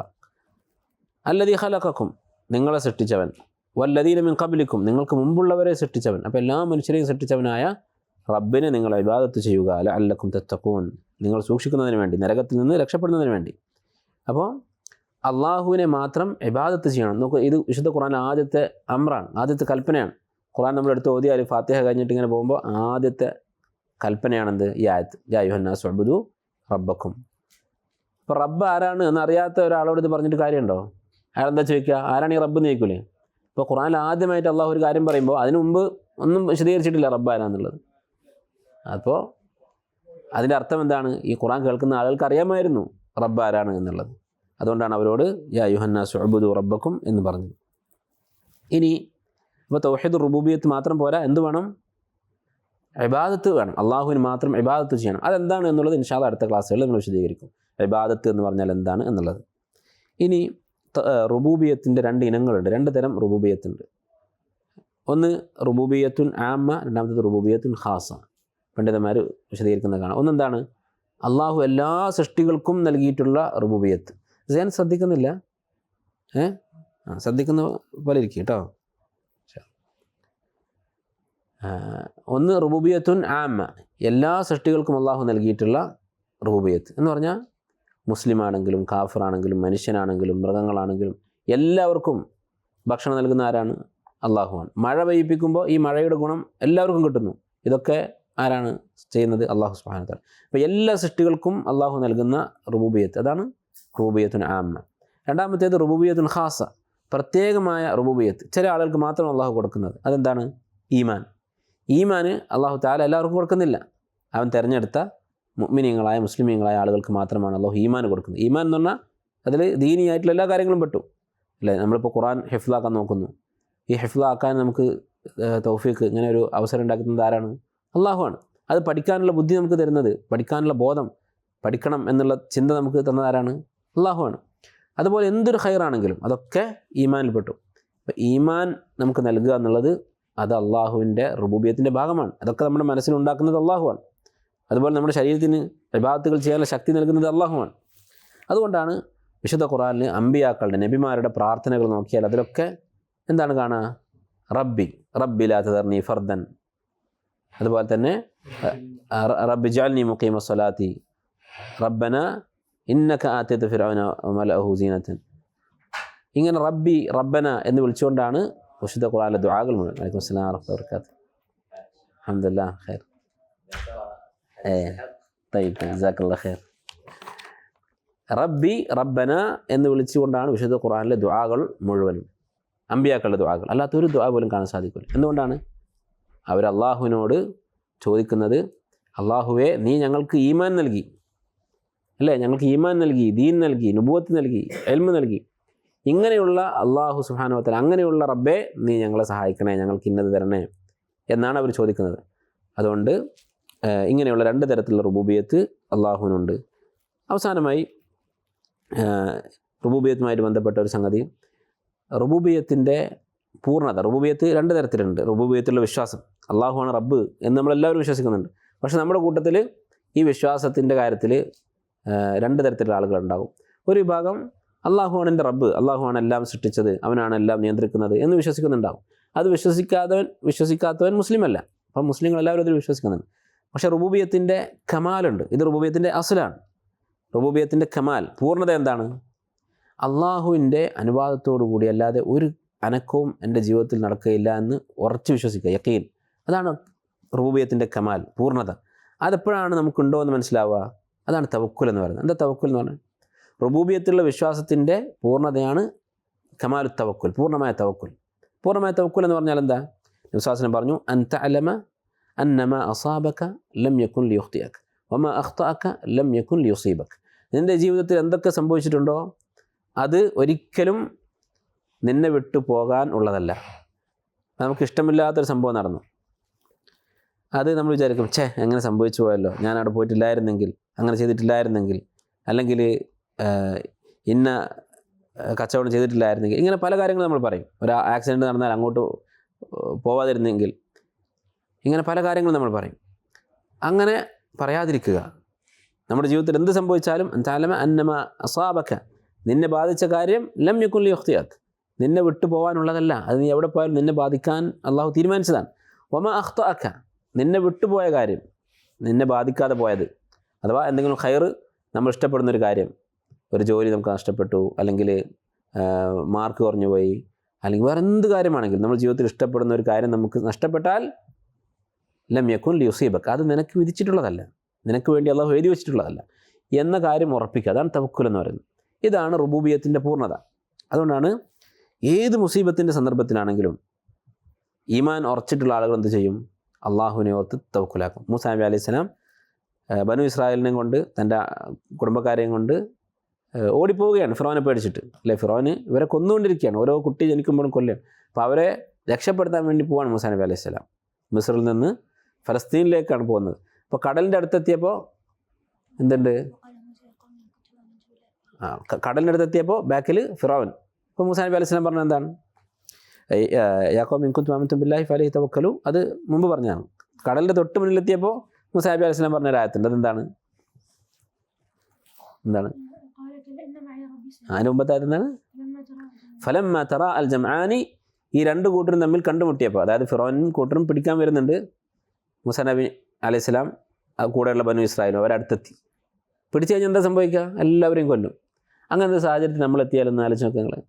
അല്ലദീ ഖലഖക്കും, നിങ്ങളെ സൃഷ്ടിച്ചവൻ. വല്ലദീന മിൻ ഖബ്ലിക്കും, നിങ്ങൾക്ക് മുമ്പുള്ളവരെ സൃഷ്ടിച്ചവൻ. അപ്പോൾ എല്ലാ മനുഷ്യരെയും സൃഷ്ടിച്ചവനായ റബ്ബിനെ നിങ്ങൾ ഇബാദത്ത് ചെയ്യുക. ലഅല്ലക്കും തത്തഖൂൻ, നിങ്ങൾ സൂക്ഷിക്കുന്നതിന് വേണ്ടി, നരകത്തിൽ നിന്ന് രക്ഷപ്പെടുന്നതിന് വേണ്ടി. അപ്പോൾ അള്ളാഹുവിനെ മാത്രം ഇബാദത്ത് ചെയ്യണം. നോക്കൂ, ഇത് വിശുദ്ധ ഖുർആൻ ആദ്യത്തെ അമ്രാണ്, ആദ്യത്തെ കൽപ്പനയാണ്. ഖുർആൻ നമ്മളെടുത്ത് ഓതിയാൽ ഫാത്തിഹ കഴിഞ്ഞിട്ട് ഇങ്ങനെ പോകുമ്പോൾ ആദ്യത്തെ കൽപ്പനയാണെന്ത്? ഈ ആയത്ത്, യാ അയ്യുഹന്നാസു ഉഅ്ബുദു റബ്ബക്കും. അപ്പോൾ റബ്ബ് ആരാണ് എന്നറിയാത്ത ഒരാളോട് ഇത് പറഞ്ഞിട്ട് കാര്യമുണ്ടോ? അയാൾ എന്താ ചോദിക്കുക? ആരാണ് ഈ റബ്ബ് എന്ന് ചോദിക്കൂലേ? ഇപ്പോൾ ഖുർആനിൽ ആദ്യമായിട്ട് അള്ളാഹു ഒരു കാര്യം പറയുമ്പോൾ അതിനു മുമ്പ് ഒന്നും വിശദീകരിച്ചിട്ടില്ല റബ്ബ് ആരാന്നുള്ളത്. അപ്പോൾ അതിൻ്റെ അർത്ഥം എന്താണ്? ഈ ഖുർആൻ കേൾക്കുന്ന ആളുകൾക്ക് അറിയാമായിരുന്നു റബ്ബ് ആരാണ് എന്നുള്ളത്. അതുകൊണ്ടാണ് അവരോട് യാ അയ്യുഹന്നാസു ഉഅ്ബുദു റബ്ബക്കും എന്ന് പറഞ്ഞത്. ഇനി ഇപ്പോൾ തൗഹീദ് റുബൂബിയ്യത്ത് മാത്രം പോരാ, എന്ത് വേണം? ഇബാദത്ത് വേണം. അള്ളാഹുവിന് മാത്രം ഇബാദത്ത് ചെയ്യണം. അതെന്താണ് എന്നുള്ളത് ഇൻഷാ അല്ലാഹ് അടുത്ത ക്ലാസ്സുകളിൽ നമ്മൾ വിശദീകരിക്കും, ഇബാദത്ത് എന്ന് പറഞ്ഞാൽ എന്താണ് എന്നുള്ളത്. ഇനി റുബൂബിയ്യത്തിൻ്റെ രണ്ട് ഇനങ്ങളുണ്ട്, രണ്ട് തരം റുബൂബിയ്യത്തുണ്ട്. ഒന്ന് റുബൂബിയ്യത്തുൻ ആമ്മ, രണ്ടാമത്തേത് റുബൂബിയ്യത്തുൻ ഖാസ. പണ്ഡിതന്മാർ വിശദീകരിക്കുന്നത് കാണാം. ഒന്നെന്താണ്? അള്ളാഹു എല്ലാ സൃഷ്ടികൾക്കും നൽകിയിട്ടുള്ള റുബൂബിയ്യത്ത്. ഞാൻ ശ്രദ്ധിക്കുന്നില്ല, ശ്രദ്ധിക്കുന്ന പോലെ ഇരിക്കും കേട്ടോ. ഒന്ന് റുബൂബിയ്യത്തുൻ ആമ്മ, എല്ലാ സൃഷ്ടികൾക്കും അള്ളാഹു നൽകിയിട്ടുള്ള റുബൂബിയ്യത്ത് എന്ന് പറഞ്ഞാൽ മുസ്ലിമാണെങ്കിലും കാഫിറാണെങ്കിലും മനുഷ്യനാണെങ്കിലും മൃഗങ്ങളാണെങ്കിലും എല്ലാവർക്കും ഭക്ഷണം നൽകുന്ന ആരാണ്? അള്ളാഹുവാണ്. മഴ പെയ്യിപ്പിക്കുമ്പോൾ ഈ മഴയുടെ ഗുണം എല്ലാവർക്കും കിട്ടുന്നു. ഇതൊക്കെ ആരാണ് ചെയ്യുന്നത്? അള്ളാഹു സുബ്ഹാനഹു വ തആല. അപ്പോൾ എല്ലാ സൃഷ്ടികൾക്കും അള്ളാഹു നൽകുന്ന റുബൂബിയത്ത്, അതാണ് റുബൂബിയത്തുൻ ആമ്മ. രണ്ടാമത്തേത് റുബൂബിയത്തുൻ ഖാസ, പ്രത്യേകമായ റുബൂബിയത്ത്, ചില ആളുകൾക്ക് മാത്രം അള്ളാഹു കൊടുക്കുന്നത്. അതെന്താണ്? ഈമാൻ. ഈമാന് അള്ളാഹു തആല എല്ലാവർക്കും കൊടുക്കുന്നില്ല. അവൻ തിരഞ്ഞെടുത്ത മുഅ്മിനീങ്ങളായ മുസ്ലിമീങ്ങളായ ആളുകൾക്ക് മാത്രമാണ് അള്ളാഹു ഈമാൻ കൊടുക്കുന്നത്. ഈമാൻ എന്ന് പറഞ്ഞാൽ അതിൽ ദീനിയായിട്ടുള്ള എല്ലാ കാര്യങ്ങളും പെട്ടു അല്ലേ. നമ്മളിപ്പോൾ ഖുർആൻ ഹിഫ്ലാക്കാൻ നോക്കുന്നു. ഈ ഹിഫ്ലാക്കാൻ നമുക്ക് തൗഫീഖ്, ഇങ്ങനെ ഒരു അവസരം ഉണ്ടാക്കുന്നത് ആരാണ്? അള്ളാഹുവാണ്. അത് പഠിക്കാനുള്ള ബുദ്ധി നമുക്ക് തരുന്നത്, പഠിക്കാനുള്ള ബോധം, പഠിക്കണം എന്നുള്ള ചിന്ത നമുക്ക് തന്നതാരാണ്? അള്ളാഹുവാണ്. അതുപോലെ എന്തൊരു ഖൈറാണെങ്കിലും അതൊക്കെ ഈമാനിൽപ്പെട്ടു. അപ്പോൾ ഈമാൻ നമുക്ക് നൽകുക എന്നുള്ളത് അത് അള്ളാഹുവിൻ്റെ റുബൂബിയത്തിൻ്റെ ഭാഗമാണ്. അതൊക്കെ നമ്മുടെ മനസ്സിലുണ്ടാക്കുന്നത് അള്ളാഹുവാണ്. അതുപോലെ നമ്മുടെ ശരീരത്തിന് ഇബാദത്തുകൾ ചെയ്യാനുള്ള ശക്തി നൽകുന്നത് അള്ളാഹുവാണ്. അതുകൊണ്ടാണ് വിശുദ്ധ ഖുർആനിൽ അമ്പിയാക്കളുടെ, നബിമാരുടെ പ്രാർത്ഥനകൾ നോക്കിയാൽ അതിലൊക്കെ എന്താണ് കാണുക? റബ്ബി ലാ തദർനി ഫർദൻ, അതുപോലെ തന്നെ റബ്ബി ജഅൽനി മുഖീമ സ്വലാത്തി, റബ്ബന ഇന്നക ആതൈത ഫിർഔന വമലഅഹു സീനതൻ. ഇങ്ങനെ റബ്ബന എന്ന് വിളിച്ചുകൊണ്ടാണ് വിശുദ്ധ ഖുർആനിലെ ദുആകൾ മുഴുവൻ. വലൈക്കും അസ്സലാം വറഹ്മത്തുള്ളാഹി വബറകാതുഹു. അൽഹംദുലില്ലാഹ് ഖൈർ. طيب ജസാക്കല്ലാഹു ഖൈർ. റബ്ബന എന്ന് വിളിച്ചുകൊണ്ടാണ് വിശുദ്ധ ഖുർആനിലെ ദുആകൾ മുഴുവനും, അമ്പിയാക്കളുടെ ദുആകൾ. അല്ലാത്തൊരു ദുആ പോലും കാണാൻ സാധിക്കില്ല. എന്തുകൊണ്ടാണ്? അവർ അള്ളാഹുവിനോട് ചോദിക്കുന്നത്, അള്ളാഹുവേ നീ ഞങ്ങൾക്ക് ഈമാൻ നൽകി അല്ലേ, ഞങ്ങൾക്ക് ഈമാൻ നൽകി, ദീൻ നൽകി, നുബുവത്ത് നൽകി, ഇൽമ് നൽകി. ഇങ്ങനെയുള്ള അള്ളാഹു സുബ്ഹാനഹു വ തആല, അങ്ങനെയുള്ള റബ്ബേ നീ ഞങ്ങളെ സഹായിക്കണേ, ഞങ്ങൾക്ക് ഇന്നത് തരണേ എന്നാണ് അവർ ചോദിക്കുന്നത്. അതുകൊണ്ട് ഇങ്ങനെയുള്ള രണ്ട് തരത്തിലുള്ള റുബൂബിയത്ത് അള്ളാഹുവിനുണ്ട്. അവസാനമായി റുബൂബിയത്തുമായിട്ട് ബന്ധപ്പെട്ട ഒരു സംഗതി, റുബൂബിയത്തിൻ്റെ പൂർണ്ണത. റുബൂബിയത്ത് രണ്ട് തരത്തിലുണ്ട്. റുബൂബിയത്തിലുള്ള വിശ്വാസം, അള്ളാഹുവാണ് റബ്ബ് എന്ന് നമ്മളെല്ലാവരും വിശ്വസിക്കുന്നുണ്ട്. പക്ഷെ നമ്മുടെ കൂട്ടത്തിൽ ഈ വിശ്വാസത്തിൻ്റെ കാര്യത്തിൽ രണ്ട് തരത്തിലുള്ള ആളുകളുണ്ടാകും. ഒരു വിഭാഗം അള്ളാഹുവാണ് എൻ്റെ റബ്ബ്, അള്ളാഹുവാണ് എല്ലാം സൃഷ്ടിച്ചത്, അവനാണ് എല്ലാം നിയന്ത്രിക്കുന്നത് എന്ന് വിശ്വസിക്കുന്നുണ്ടാകും. അത് വിശ്വസിക്കാത്തവൻ മുസ്ലിമല്ല. അപ്പം മുസ്ലിങ്ങൾ എല്ലാവരും അതിൽ വിശ്വസിക്കുന്നുണ്ട്. പക്ഷേ റുബൂബിയത്തിൻ്റെ കമാലുണ്ട്. ഇത് റുബൂബിയത്തിൻ്റെ അസ്ലാണ്. റുബൂബിയത്തിൻ്റെ കമാൽ, പൂർണ്ണത എന്താണ്? അള്ളാഹുവിൻ്റെ അനുവാദത്തോടു കൂടി അല്ലാതെ ഒരു അനക്കവും എൻ്റെ ജീവിതത്തിൽ നടക്കുകയില്ല എന്ന് ഉറച്ചു വിശ്വസിക്കുക, യഖീൻ. അതാണ് റുബൂബിയത്തിൻ്റെ കമാൽ, പൂർണ്ണത. അതെപ്പോഴാണ് നമുക്കുണ്ടോ എന്ന് മനസ്സിലാവുക? അതാണ് തവക്കുൽ എന്ന് പറയുന്നത്. എന്താ തവക്കുൽ എന്ന് പറഞ്ഞാൽ? റുബൂബിയത്തിലുള്ള വിശ്വാസത്തിൻ്റെ പൂർണ്ണതയാണ് കമാലു തവക്കുൽ, പൂർണ്ണമായ തവക്കുൽ. പൂർണ്ണമായ തവക്കുൽ എന്ന് പറഞ്ഞാൽ എന്താ? വിശ്വാസനം പറഞ്ഞു, അൻ തഅലമ അന്നമാ അസാബക ലം യകുൻ ലിയുഖ്തിഅക വമാ അഖ്തഅക ലം യകുൻ ലിയുസീബക. നിൻ്റെ ജീവിതത്തിൽ എന്തൊക്കെ സംഭവിച്ചിട്ടുണ്ടോ അത് ഒരിക്കലും നിന്നെ വിട്ടു പോകാൻ ഉള്ളതല്ല. നമുക്കിഷ്ടമില്ലാത്തൊരു സംഭവം നടന്നു, അത് നമ്മൾ വിചാരിക്കും, എങ്ങനെ സംഭവിച്ചു പോയല്ലോ, ഞാൻ അവിടെ പോയിട്ടില്ലായിരുന്നെങ്കിൽ, അങ്ങനെ ചെയ്തിട്ടില്ലായിരുന്നെങ്കിൽ, അല്ലെങ്കിൽ ഇന്ന കച്ചവടം ചെയ്തിട്ടില്ലായിരുന്നെങ്കിൽ, ഇങ്ങനെ പല കാര്യങ്ങൾ നമ്മൾ പറയും. ഒരു ആക്സിഡൻറ്റ് നടന്നാൽ അങ്ങോട്ട് പോവാതിരുന്നെങ്കിൽ, ഇങ്ങനെ പല കാര്യങ്ങൾ നമ്മൾ പറയും. അങ്ങനെ പറയാതിരിക്കുക. നമ്മുടെ ജീവിതത്തിൽ എന്ത് സംഭവിച്ചാലും തഅലമ അന്നമ അസാബക, നിന്നെ ബാധിച്ച കാര്യം ലം യകുൻ ലിയുഖ്തിഅക, നിന്നെ വിട്ടു പോകാനുള്ളതല്ല. അത് നീ എവിടെ പോയാലും നിന്നെ ബാധിക്കാൻ അള്ളാഹു തീരുമാനിച്ചതാണ്. വമാ അഖ്തഅക, നിന്നെ വിട്ടുപോയ കാര്യം, നിന്നെ ബാധിക്കാതെ പോയത്, അഥവാ എന്തെങ്കിലും ഖൈർ, നമ്മൾ ഇഷ്ടപ്പെടുന്നൊരു കാര്യം, ഒരു ജോലി നമുക്ക് നഷ്ടപ്പെട്ടു, അല്ലെങ്കിൽ മാർക്ക് കുറഞ്ഞു പോയി, അല്ലെങ്കിൽ വേറെ എന്ത് കാര്യമാണെങ്കിലും നമ്മൾ ജീവിതത്തിൽ ഇഷ്ടപ്പെടുന്ന ഒരു കാര്യം നമുക്ക് നഷ്ടപ്പെട്ടാൽ ലം യകുൻ ലിയുസീബക, അത് നിനക്ക് വിധിച്ചിട്ടുള്ളതല്ല, നിനക്ക് വേണ്ടി അള്ളാഹു എഴുതി വെച്ചിട്ടുള്ളതല്ല എന്ന കാര്യം ഉറപ്പിക്കുക. അതാണ് തവക്കുൽ എന്ന് പറയുന്നത്. ഇതാണ് റുബൂബിയത്തിൻ്റെ പൂർണ്ണത. അതുകൊണ്ടാണ് ഏത് മുസീബത്തിൻ്റെ സന്ദർഭത്തിലാണെങ്കിലും ഈമാൻ ഉറച്ചിട്ടുള്ള ആളുകൾ എന്ത് ചെയ്യും? അള്ളാഹുവിനെ ഓർത്ത് തവക്കുലാക്കും. മൂസാ നബി അലൈഹി സ്വലാം ബനു ഇസ്രായേലിനെയും കൊണ്ട്, തൻ്റെ കുടുംബക്കാരെയും കൊണ്ട് ഓടിപ്പോവുകയാണ് ഫിറോനെ പേടിച്ചിട്ട് അല്ലേ. ഫിറോന് ഇവരെ കൊന്നുകൊണ്ടിരിക്കുകയാണ്, ഓരോ കുട്ടി ജനിക്കുമ്പോഴും കൊല്ലുകയാണ്. അപ്പോൾ അവരെ രക്ഷപ്പെടുത്താൻ വേണ്ടി പോവാണ് മൂസാ നബി അലൈഹി സ്വലാം. മിസ്രിൽ നിന്ന് ഫലസ്തീനിലേക്കാണ് പോകുന്നത്. അപ്പോൾ കടലിൻ്റെ അടുത്തെത്തിയപ്പോൾ എന്തുണ്ട്? കടലിൻ്റെ അടുത്തെത്തിയപ്പോൾ ബാക്കിൽ ഫിറോൻ. അപ്പോൾ മൂസാ നബി അലൈഹി സ്വലാം പറഞ്ഞത് എന്താണ്? യാ ഖൗമി ഇൻ കുൻതും ആമൻതും ബില്ലാഹി ഫഅലൈഹി തവക്കലു. അത് മുമ്പ് പറഞ്ഞതാണ്. കടലിൻ്റെ തൊട്ട് മുന്നിലെത്തിയപ്പോൾ മൂസാ നബി അലൈഹി സ്വലാം പറഞ്ഞ ഒരു ആയത്തുണ്ട്. അതെന്താണ്? അതിന് മുമ്പത്തെ ആയത്ത് എന്താണ്? ഫലമ്മ തറാ അൽ ജംആനി, ഈ രണ്ട് കൂട്ടരും തമ്മിൽ കണ്ടുമുട്ടിയപ്പോൾ, അതായത് ഫിറോനും കൂട്ടരും പിടിക്കാൻ വരുന്നുണ്ട്. മൂസാ നബി അലൈഹി സ്വലാം കൂടെയുള്ള ബനു ഇസ്രായേലും അവരടുത്തെത്തി. പിടിച്ചു കഴിഞ്ഞാൽ എന്താ സംഭവിക്കുക? എല്ലാവരെയും കൊല്ലും. അങ്ങനത്തെ സാഹചര്യത്തിൽ നമ്മളെത്തിയാലൊന്ന് ആലോചിച്ച് നോക്കുക നിങ്ങൾ.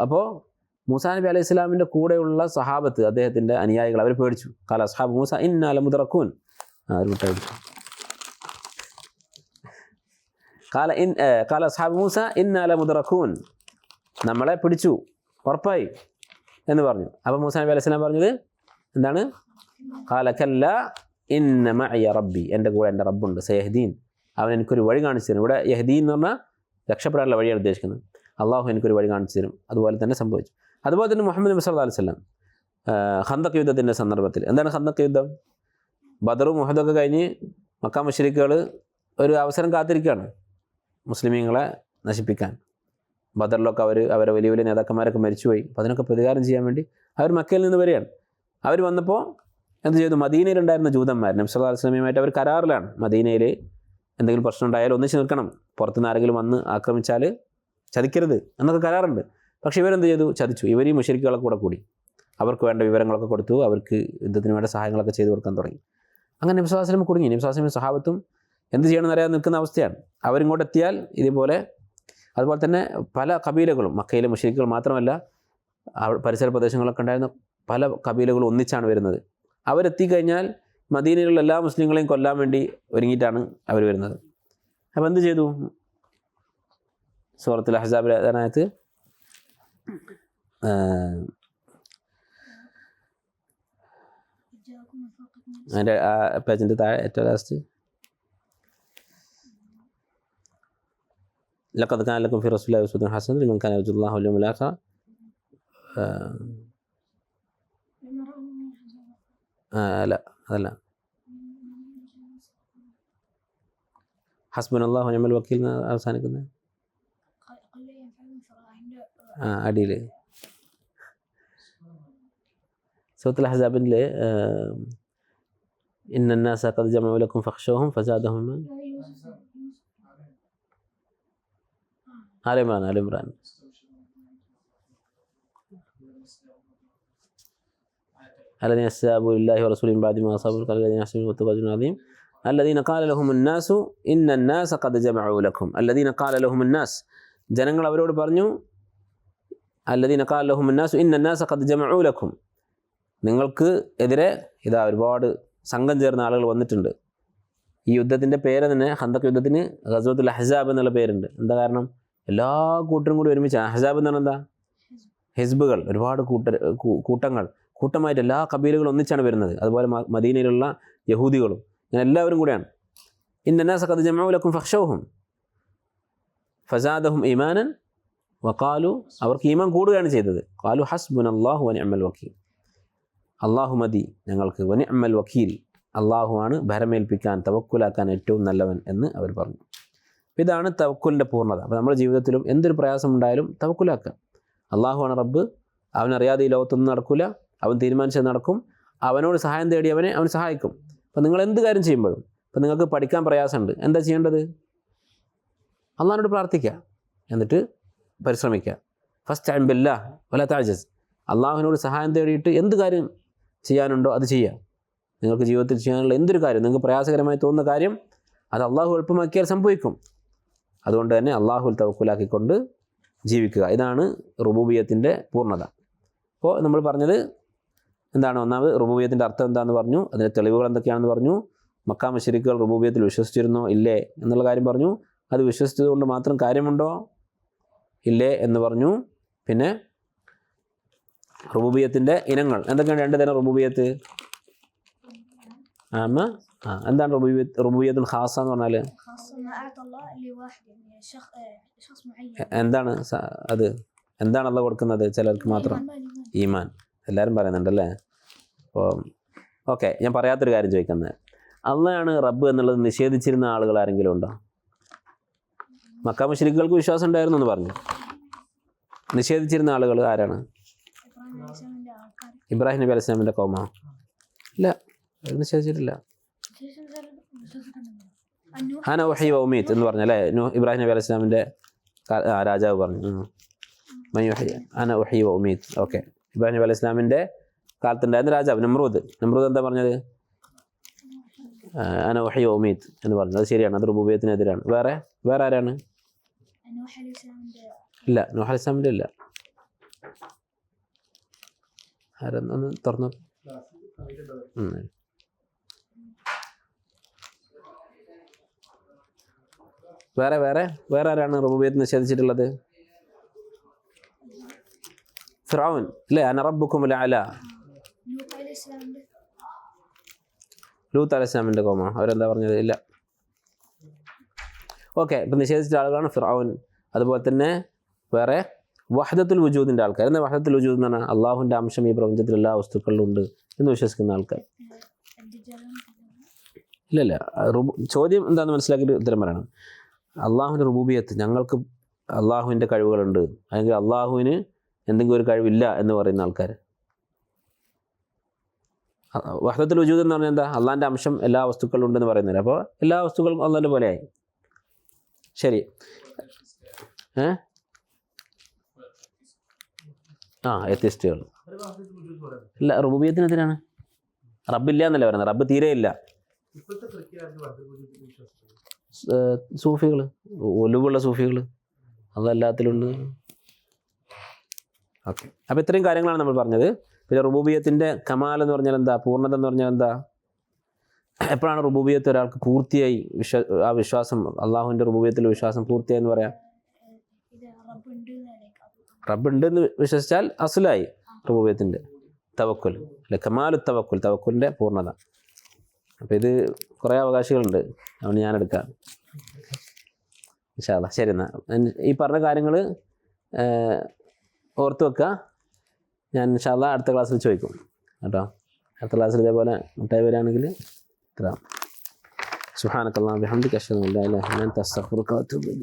അപ്പോൾ മൂസാ നബി അലൈഹി സ്വലാമിൻ്റെ കൂടെയുള്ള സഹാബത്ത്, അദ്ദേഹത്തിൻ്റെ അനുയായികൾ, അവർ പേടിച്ചു. ഖാല അസ്ഹാബു മൂസ ഇന്നാ ലമുദ്റകൂൻ, ഒരു മുട്ടായി കാല അസ്ഹാബ് മൂസ ഇന്നാ ലമുദ്റഖൂൻ, നമ്മളെ പിടിച്ചു ഉറപ്പായി എന്ന് പറഞ്ഞു. അപ്പോൾ മൂസാ നബി അലൈഹി സ്വലാം പറഞ്ഞത് എന്താണ്? ഖാല കല്ല ഇന്ന മഅയ റബ്ബി, എൻ്റെ കൂടെ എൻ്റെ റബ്ബുണ്ട്, സയഹ്ദീൻ, അവൻ എനിക്കൊരു വഴി കാണിച്ചു തരും. ഇവിടെ യഹ്ദീൻ എന്ന് പറഞ്ഞാൽ രക്ഷപ്പെടാനുള്ള വഴിയാണ് ഉദ്ദേശിക്കുന്നത്. അള്ളാഹു എനിക്കൊരു വഴി കാണിച്ചു തരും. അതുപോലെ തന്നെ സംഭവിച്ചു. അതുപോലെ തന്നെ മുഹമ്മദ് നബി സല്ലല്ലാഹു അലൈഹി വസല്ലം ഖന്തഖ് യുദ്ധത്തിൻ്റെ സന്ദർഭത്തിൽ, എന്താണ് ഖന്തഖ് യുദ്ധം? ബദറും ഉഹദൊക്കെ കഴിഞ്ഞ് മക്ക മുശ്രിക്കുകൾ ഒരു അവസരം കാത്തിരിക്കുകയാണ് മുസ്ലിമീങ്ങളെ നശിപ്പിക്കാൻ. ബദറിലൊക്കെ അവരെ വലിയ വലിയ നേതാക്കന്മാരൊക്കെ മരിച്ചുപോയി. അപ്പോൾ അതിനൊക്കെ പ്രതികാരം ചെയ്യാൻ വേണ്ടി അവർ മക്കയിൽ നിന്ന് വരികയാണ്. അവർ വന്നപ്പോൾ എന്ത് ചെയ്തു? മദീനയിലുണ്ടായിരുന്ന ജൂതന്മാർ നബി സല്ലല്ലാഹു അലൈഹി വസല്ലമയുമായിട്ട് അവർ കരാറിലാണ്. മദീനയിൽ എന്തെങ്കിലും പ്രശ്നം ഉണ്ടായാലും ഒന്നിച്ച് നിൽക്കണം, പുറത്തുനിന്ന് ആരെങ്കിലും വന്ന് ആക്രമിച്ചാൽ ചതിക്കരുത് എന്നൊക്കെ കരാറുണ്ട്. പക്ഷേ ഇവരെന്ത് ചെയ്തു? ചതിച്ചു. ഇവർ ഈ മുശ്രിക്കുകളെ കൂടി അവർക്ക് വേണ്ട വിവരങ്ങളൊക്കെ കൊടുത്തു, അവർക്ക് യുദ്ധത്തിന് വേണ്ട സഹായങ്ങളൊക്കെ ചെയ്തു കൊടുക്കാൻ തുടങ്ങി. അങ്ങനെ നബി സല്ലല്ലാഹു അലൈഹി വസല്ലം കുടുങ്ങി. നബി സല്ലല്ലാഹു അലൈഹി വസല്ലം സഹാബത്തും എന്ത് ചെയ്യണമെന്ന് അറിയാതെ നിൽക്കുന്ന അവസ്ഥയാണ്. അവരിങ്ങോട്ട് എത്തിയാൽ ഇതുപോലെ, അതുപോലെ തന്നെ പല കബീലകളും, മക്കയിലെ മുശ്രിക്കുകൾ മാത്രമല്ല പരിസര പ്രദേശങ്ങളൊക്കെ ഉണ്ടായിരുന്ന പല കബീലകളും ഒന്നിച്ചാണ് വരുന്നത്. അവരെത്തിക്കഴിഞ്ഞാൽ മദീനയിലുള്ള എല്ലാ മുസ്ലിങ്ങളെയും കൊല്ലാൻ വേണ്ടി ഒരുങ്ങിയിട്ടാണ് അവർ വരുന്നത്. അപ്പോൾ എന്ത് ചെയ്തു? സൂറത്തുൽ അഹ്സാബിലെ അതിനകത്ത് അതിൻ്റെ പേജിൻ്റെ താഴെ ഏറ്റവും ലാസ്റ്റ് لقد كان لكم في رسول الله أسوة حسنة لمن كان يرجو الله واليوم الآخر. لا هذا لا. حسبنا الله ونعم الوكيل അവസാനം كنا അടിയിൽ സൂറത്തുൽ അഹ്സാബിലെ إن الناس قد جمعوا لكم فاخشوهم فزادهم آل عمران الذين استجابوا لله ورسوله من بعد ما أصابهم الذين يحسبون واتقوا أجر عظيم الذين قال لهم الناس إن الناس قد جمعوا لكم الذين قال لهم الناس ജനങ്ങൾ അവരോട് പറഞ്ഞു الذين قال لهم الناس إن الناس قد جمعوا لكم, നിങ്ങൾക്ക് എതിരെ ഇതാ ഒരുപാട് സംഘം ചേർന്ന ആളുകൾ വന്നിട്ടുണ്ട്. ഈ യുദ്ധത്തിൻ്റെ പേര് തന്നെ ഖന്തഖ് യുദ്ധത്തിന് ഗസ്വത്തുൽ അഹ്സാബ് എന്നുള്ള പേരുണ്ട്. എന്താ കാരണം? എല്ലാ കൂട്ടരും കൂടി ഒരുമിച്ച്. അഹ്സാബ് എന്ന് പറഞ്ഞാൽ എന്താ? ഹിസ്ബുകൾ, ഒരുപാട് കൂട്ടങ്ങൾ, കൂട്ടമായിട്ട് എല്ലാ കബീലകളും ഒന്നിച്ചാണ് വരുന്നത്. അതുപോലെ മദീനയിലുള്ള യഹൂദികളും, ഇങ്ങനെ എല്ലാവരും കൂടെയാണ്. ഇന്നന്നാസ ഖദ് ജമഉ ലക്കും ഫഖ്ശൗഹും ഫസാദഹും ഈമാനൻ വഖാലു, അവർക്ക് ഈമാൻ കൂടുകയാണ് ചെയ്തത്. ഖാലു ഹസ്ബുനല്ലാഹു വനിഅമൽ വക്കീൽ, അള്ളാഹു മതി ഞങ്ങൾക്ക്, വനിഅമൽ വക്കീൽ, അള്ളാഹുവാണ് ഭരമേൽപ്പിക്കാൻ തവക്കുലാക്കാൻ ഏറ്റവും നല്ലവൻ എന്ന് അവർ പറഞ്ഞു. ഇതാണ് തവക്കുലിൻ്റെ പൂർണ്ണത. അപ്പോൾ നമ്മുടെ ജീവിതത്തിലും എന്തൊരു പ്രയാസം ഉണ്ടായാലും തവക്കുലാക്കുക. അള്ളാഹുവാണ് റബ്ബ്, അവനറിയാതെ ഈ ലോകത്തൊന്നും നടക്കില്ല, അവൻ തീരുമാനിച്ചത് നടക്കും, അവനോട് സഹായം തേടിയവനെ അവൻ സഹായിക്കും. അപ്പോൾ നിങ്ങൾ എന്ത് കാര്യം ചെയ്യുമ്പോഴും, ഇപ്പോൾ നിങ്ങൾക്ക് പഠിക്കാൻ പ്രയാസമുണ്ട്, എന്താ ചെയ്യേണ്ടത്? അള്ളാഹിനോട് പ്രാർത്ഥിക്കുക, എന്നിട്ട് പരിശ്രമിക്കുക. ഫസ്റ്റ് ടൈം ബില്ലാ വല താജസ്, അള്ളാഹുവിനോട് സഹായം തേടിയിട്ട് എന്ത് കാര്യം ചെയ്യാനുണ്ടോ അത് ചെയ്യുക. നിങ്ങൾക്ക് ജീവിതത്തിൽ ചെയ്യാനുള്ള എന്തൊരു കാര്യം, നിങ്ങൾക്ക് പ്രയാസകരമായി തോന്നുന്ന കാര്യം, അത് അള്ളാഹു എളുപ്പമാക്കിയാൽ സംഭവിക്കും. അതുകൊണ്ട് തന്നെ അള്ളാഹുൽ തവക്കുലാക്കിക്കൊണ്ട് ജീവിക്കുക. ഇതാണ് റുബൂബിയത്തിൻ്റെ പൂർണ്ണത. അപ്പോൾ നമ്മൾ പറഞ്ഞത് എന്താണ്? ഒന്നാമത് റുബൂബിയത്തിൻ്റെ അർത്ഥം എന്താണെന്ന് പറഞ്ഞു, അതിൻ്റെ തെളിവുകൾ എന്തൊക്കെയാണെന്ന് പറഞ്ഞു. മക്ക മുശ്രിക്കുകൾ റുബൂബിയത്തിൽ വിശ്വസിച്ചിരുന്നോ ഇല്ലേ എന്നുള്ള കാര്യം പറഞ്ഞു. അത് വിശ്വസിച്ചതുകൊണ്ട് മാത്രം കാര്യമുണ്ടോ ഇല്ലേ എന്ന് പറഞ്ഞു. പിന്നെ റുബൂബിയത്തിൻ്റെ ഇനങ്ങൾ എന്തൊക്കെയാണ്? രണ്ട് തരം റുബൂബിയത്ത്. എന്താണ് റുബൂബിയത്തുൽ ഖാസ എന്ന് പറഞ്ഞാൽ? എന്താണ് അത്? എന്താണ് അള്ളാഹ് കൊടുക്കുന്നത്? ചിലർക്ക് മാത്രം ഈമാൻ. എല്ലാവരും പറയുന്നുണ്ടല്ലേ? അപ്പോൾ ഓക്കെ, ഞാൻ പറയാത്തൊരു കാര്യം ചോദിക്കുന്നത്, അള്ളാഹാണ് റബ്ബ് എന്നുള്ളത് നിഷേധിച്ചിരുന്ന ആളുകൾ ആരെങ്കിലും ഉണ്ടോ? മക്ക മുശ്രിക്കുകൾക്ക് വിശ്വാസം ഉണ്ടായിരുന്നു എന്ന് പറഞ്ഞു. നിഷേധിച്ചിരുന്ന ആളുകൾ ആരാണ്? ഇബ്രാഹിം നബി അലൈഹി സ്വലാമിൻ്റെ കൗമ? ഇല്ല, നിഷേധിച്ചിട്ടില്ല. അന ഉഹ്യി വ ഉമീത്ത് എന്ന് പറഞ്ഞല്ലേ ഇബ്രാഹിം നബി അലൈഹി സ്വലാമിൻ്റെ രാജാവ് പറഞ്ഞു. അന ഉഹ്യി വ ഉമീത്ത്. ഓക്കെ, ഇബ്രാഹിം നബി അലൈഹി സ്വലാമിൻ്റെ കാലത്തുണ്ടായിരുന്ന രാജാവ് നമ്രൂദ് എന്താ പറഞ്ഞത്? അന ഉഹ്യി വ ഉമീത്ത് എന്ന് പറഞ്ഞു. അത് ശരിയാണ്, അത് റുബൂബിയത്തിനെതിരാണ്. വേറെ ആരാണ്? ഇല്ല, നൂഹ് അലൈഹി സ്വലാമിൻ്റെ ഇല്ല. ആരൊന്ന് തുറന്നു. വേറെ ആരാണ് റുബൂബിയത്ത് നിഷേധിച്ചിട്ടുള്ളത്? ഫിറഔൻ അല്ലേ? അന റബ്ബുക്കുമുൽ അഅല. ലൂത്ത് അലൈഹിസ്സലാമിൻ്റെ കോമ അവരെന്താ പറഞ്ഞത്? ഇല്ല. ഓക്കെ, ഇപ്പം നിഷേധിച്ച ആളുകളാണ് ഫിറഔൻ. അതുപോലെ തന്നെ വേറെ വഹദത്തുൽ വുജൂദിൻ്റെ ആൾക്കാർ. എന്താ വഹദത്തുൽ വജൂദ് എന്ന് പറഞ്ഞാൽ? അള്ളാഹുവിൻ്റെ അംശം ഈ പ്രപഞ്ചത്തിൽ എല്ലാ വസ്തുക്കളിലും ഉണ്ട് എന്ന് വിശ്വസിക്കുന്ന ആൾക്കാർ. ഇല്ലല്ല, ചോദ്യം എന്താണെന്ന് മനസ്സിലാക്കിയിട്ട് ഉത്തരം പറയണം. അള്ളാഹുവിൻ്റെ റുബൂബിയത്ത്, ഞങ്ങൾക്ക് അള്ളാഹുവിൻ്റെ കഴിവുകളുണ്ട്, അല്ലെങ്കിൽ അള്ളാഹുവിന് എന്തെങ്കിലും ഒരു കഴിവില്ല എന്ന് പറയുന്ന ആൾക്കാർ. വഹദത്തുൽ വജൂദ് എന്ന് പറഞ്ഞാൽ എന്താ? അള്ളാഹിൻ്റെ അംശം എല്ലാ വസ്തുക്കളിലും ഉണ്ടെന്ന് പറയുന്നത്. അപ്പോൾ എല്ലാ വസ്തുക്കളും അള്ളാഹിൻ്റെ പോലെയായി. ശരി. എത്തിസ്റ്റുകൾ ഇല്ല, റുബൂബിയത്തിനെതിരാണ്. റബ്ബില്ല എന്നല്ലേ പറയുന്നത്, റബ്ബ് തീരെ ഇല്ല. സൂഫികൾ, ഒലുവുള്ള സൂഫികൾ, അതെല്ലാത്തിലുണ്ട്. ഓക്കെ, അപ്പോൾ ഇത്രയും കാര്യങ്ങളാണ് നമ്മൾ പറഞ്ഞത്. പിന്നെ റുബൂബിയത്തിൻ്റെ കമാൽ എന്ന് പറഞ്ഞാൽ എന്താ? പൂർണ്ണത എന്ന് പറഞ്ഞാൽ എന്താ? എപ്പോഴാണ് റുബൂബിയത്ത് ഒരാൾക്ക് പൂർത്തിയായി ആ വിശ്വാസം, അള്ളാഹുവിൻ്റെ റുബൂബിയത്തിലെ വിശ്വാസം പൂർത്തിയായി എന്ന് പറയാം? റബ്ബുണ്ട് എന്ന് വിശ്വസിച്ചാൽ അസുലായി റുബൂബിയത്തിൻ്റെ തവക്കുൽ, അല്ലെ? കമാലു തവക്കുൽ, തവക്കുലിൻ്റെ പൂർണ്ണത. അപ്പോൾ ഇത് കുറേ അവകാശികളുണ്ട്, അതുകൊണ്ട് ഞാനെടുക്കാം ഇൻഷാ അല്ലാഹ്. ശരി, എന്നാൽ ഈ പറഞ്ഞ കാര്യങ്ങൾ ഓർത്ത് വെക്കുക. ഞാൻ ഇൻഷാ അല്ലാഹ് അടുത്ത ക്ലാസ്സിൽ ചോദിക്കും കേട്ടോ. അടുത്ത ക്ലാസ്സിൽ ഇതേപോലെ മുട്ടായി വരികയാണെങ്കിൽ ഇത്ര. സുബ്ഹാനക്കല്ലാഹു വബിഹംദിക അശ്ഹദു അൻ ലാ ഇലാഹ ഇല്ല അൻത അസ്തഗ്ഫിറുക വഅതൂബു ഇലൈക്.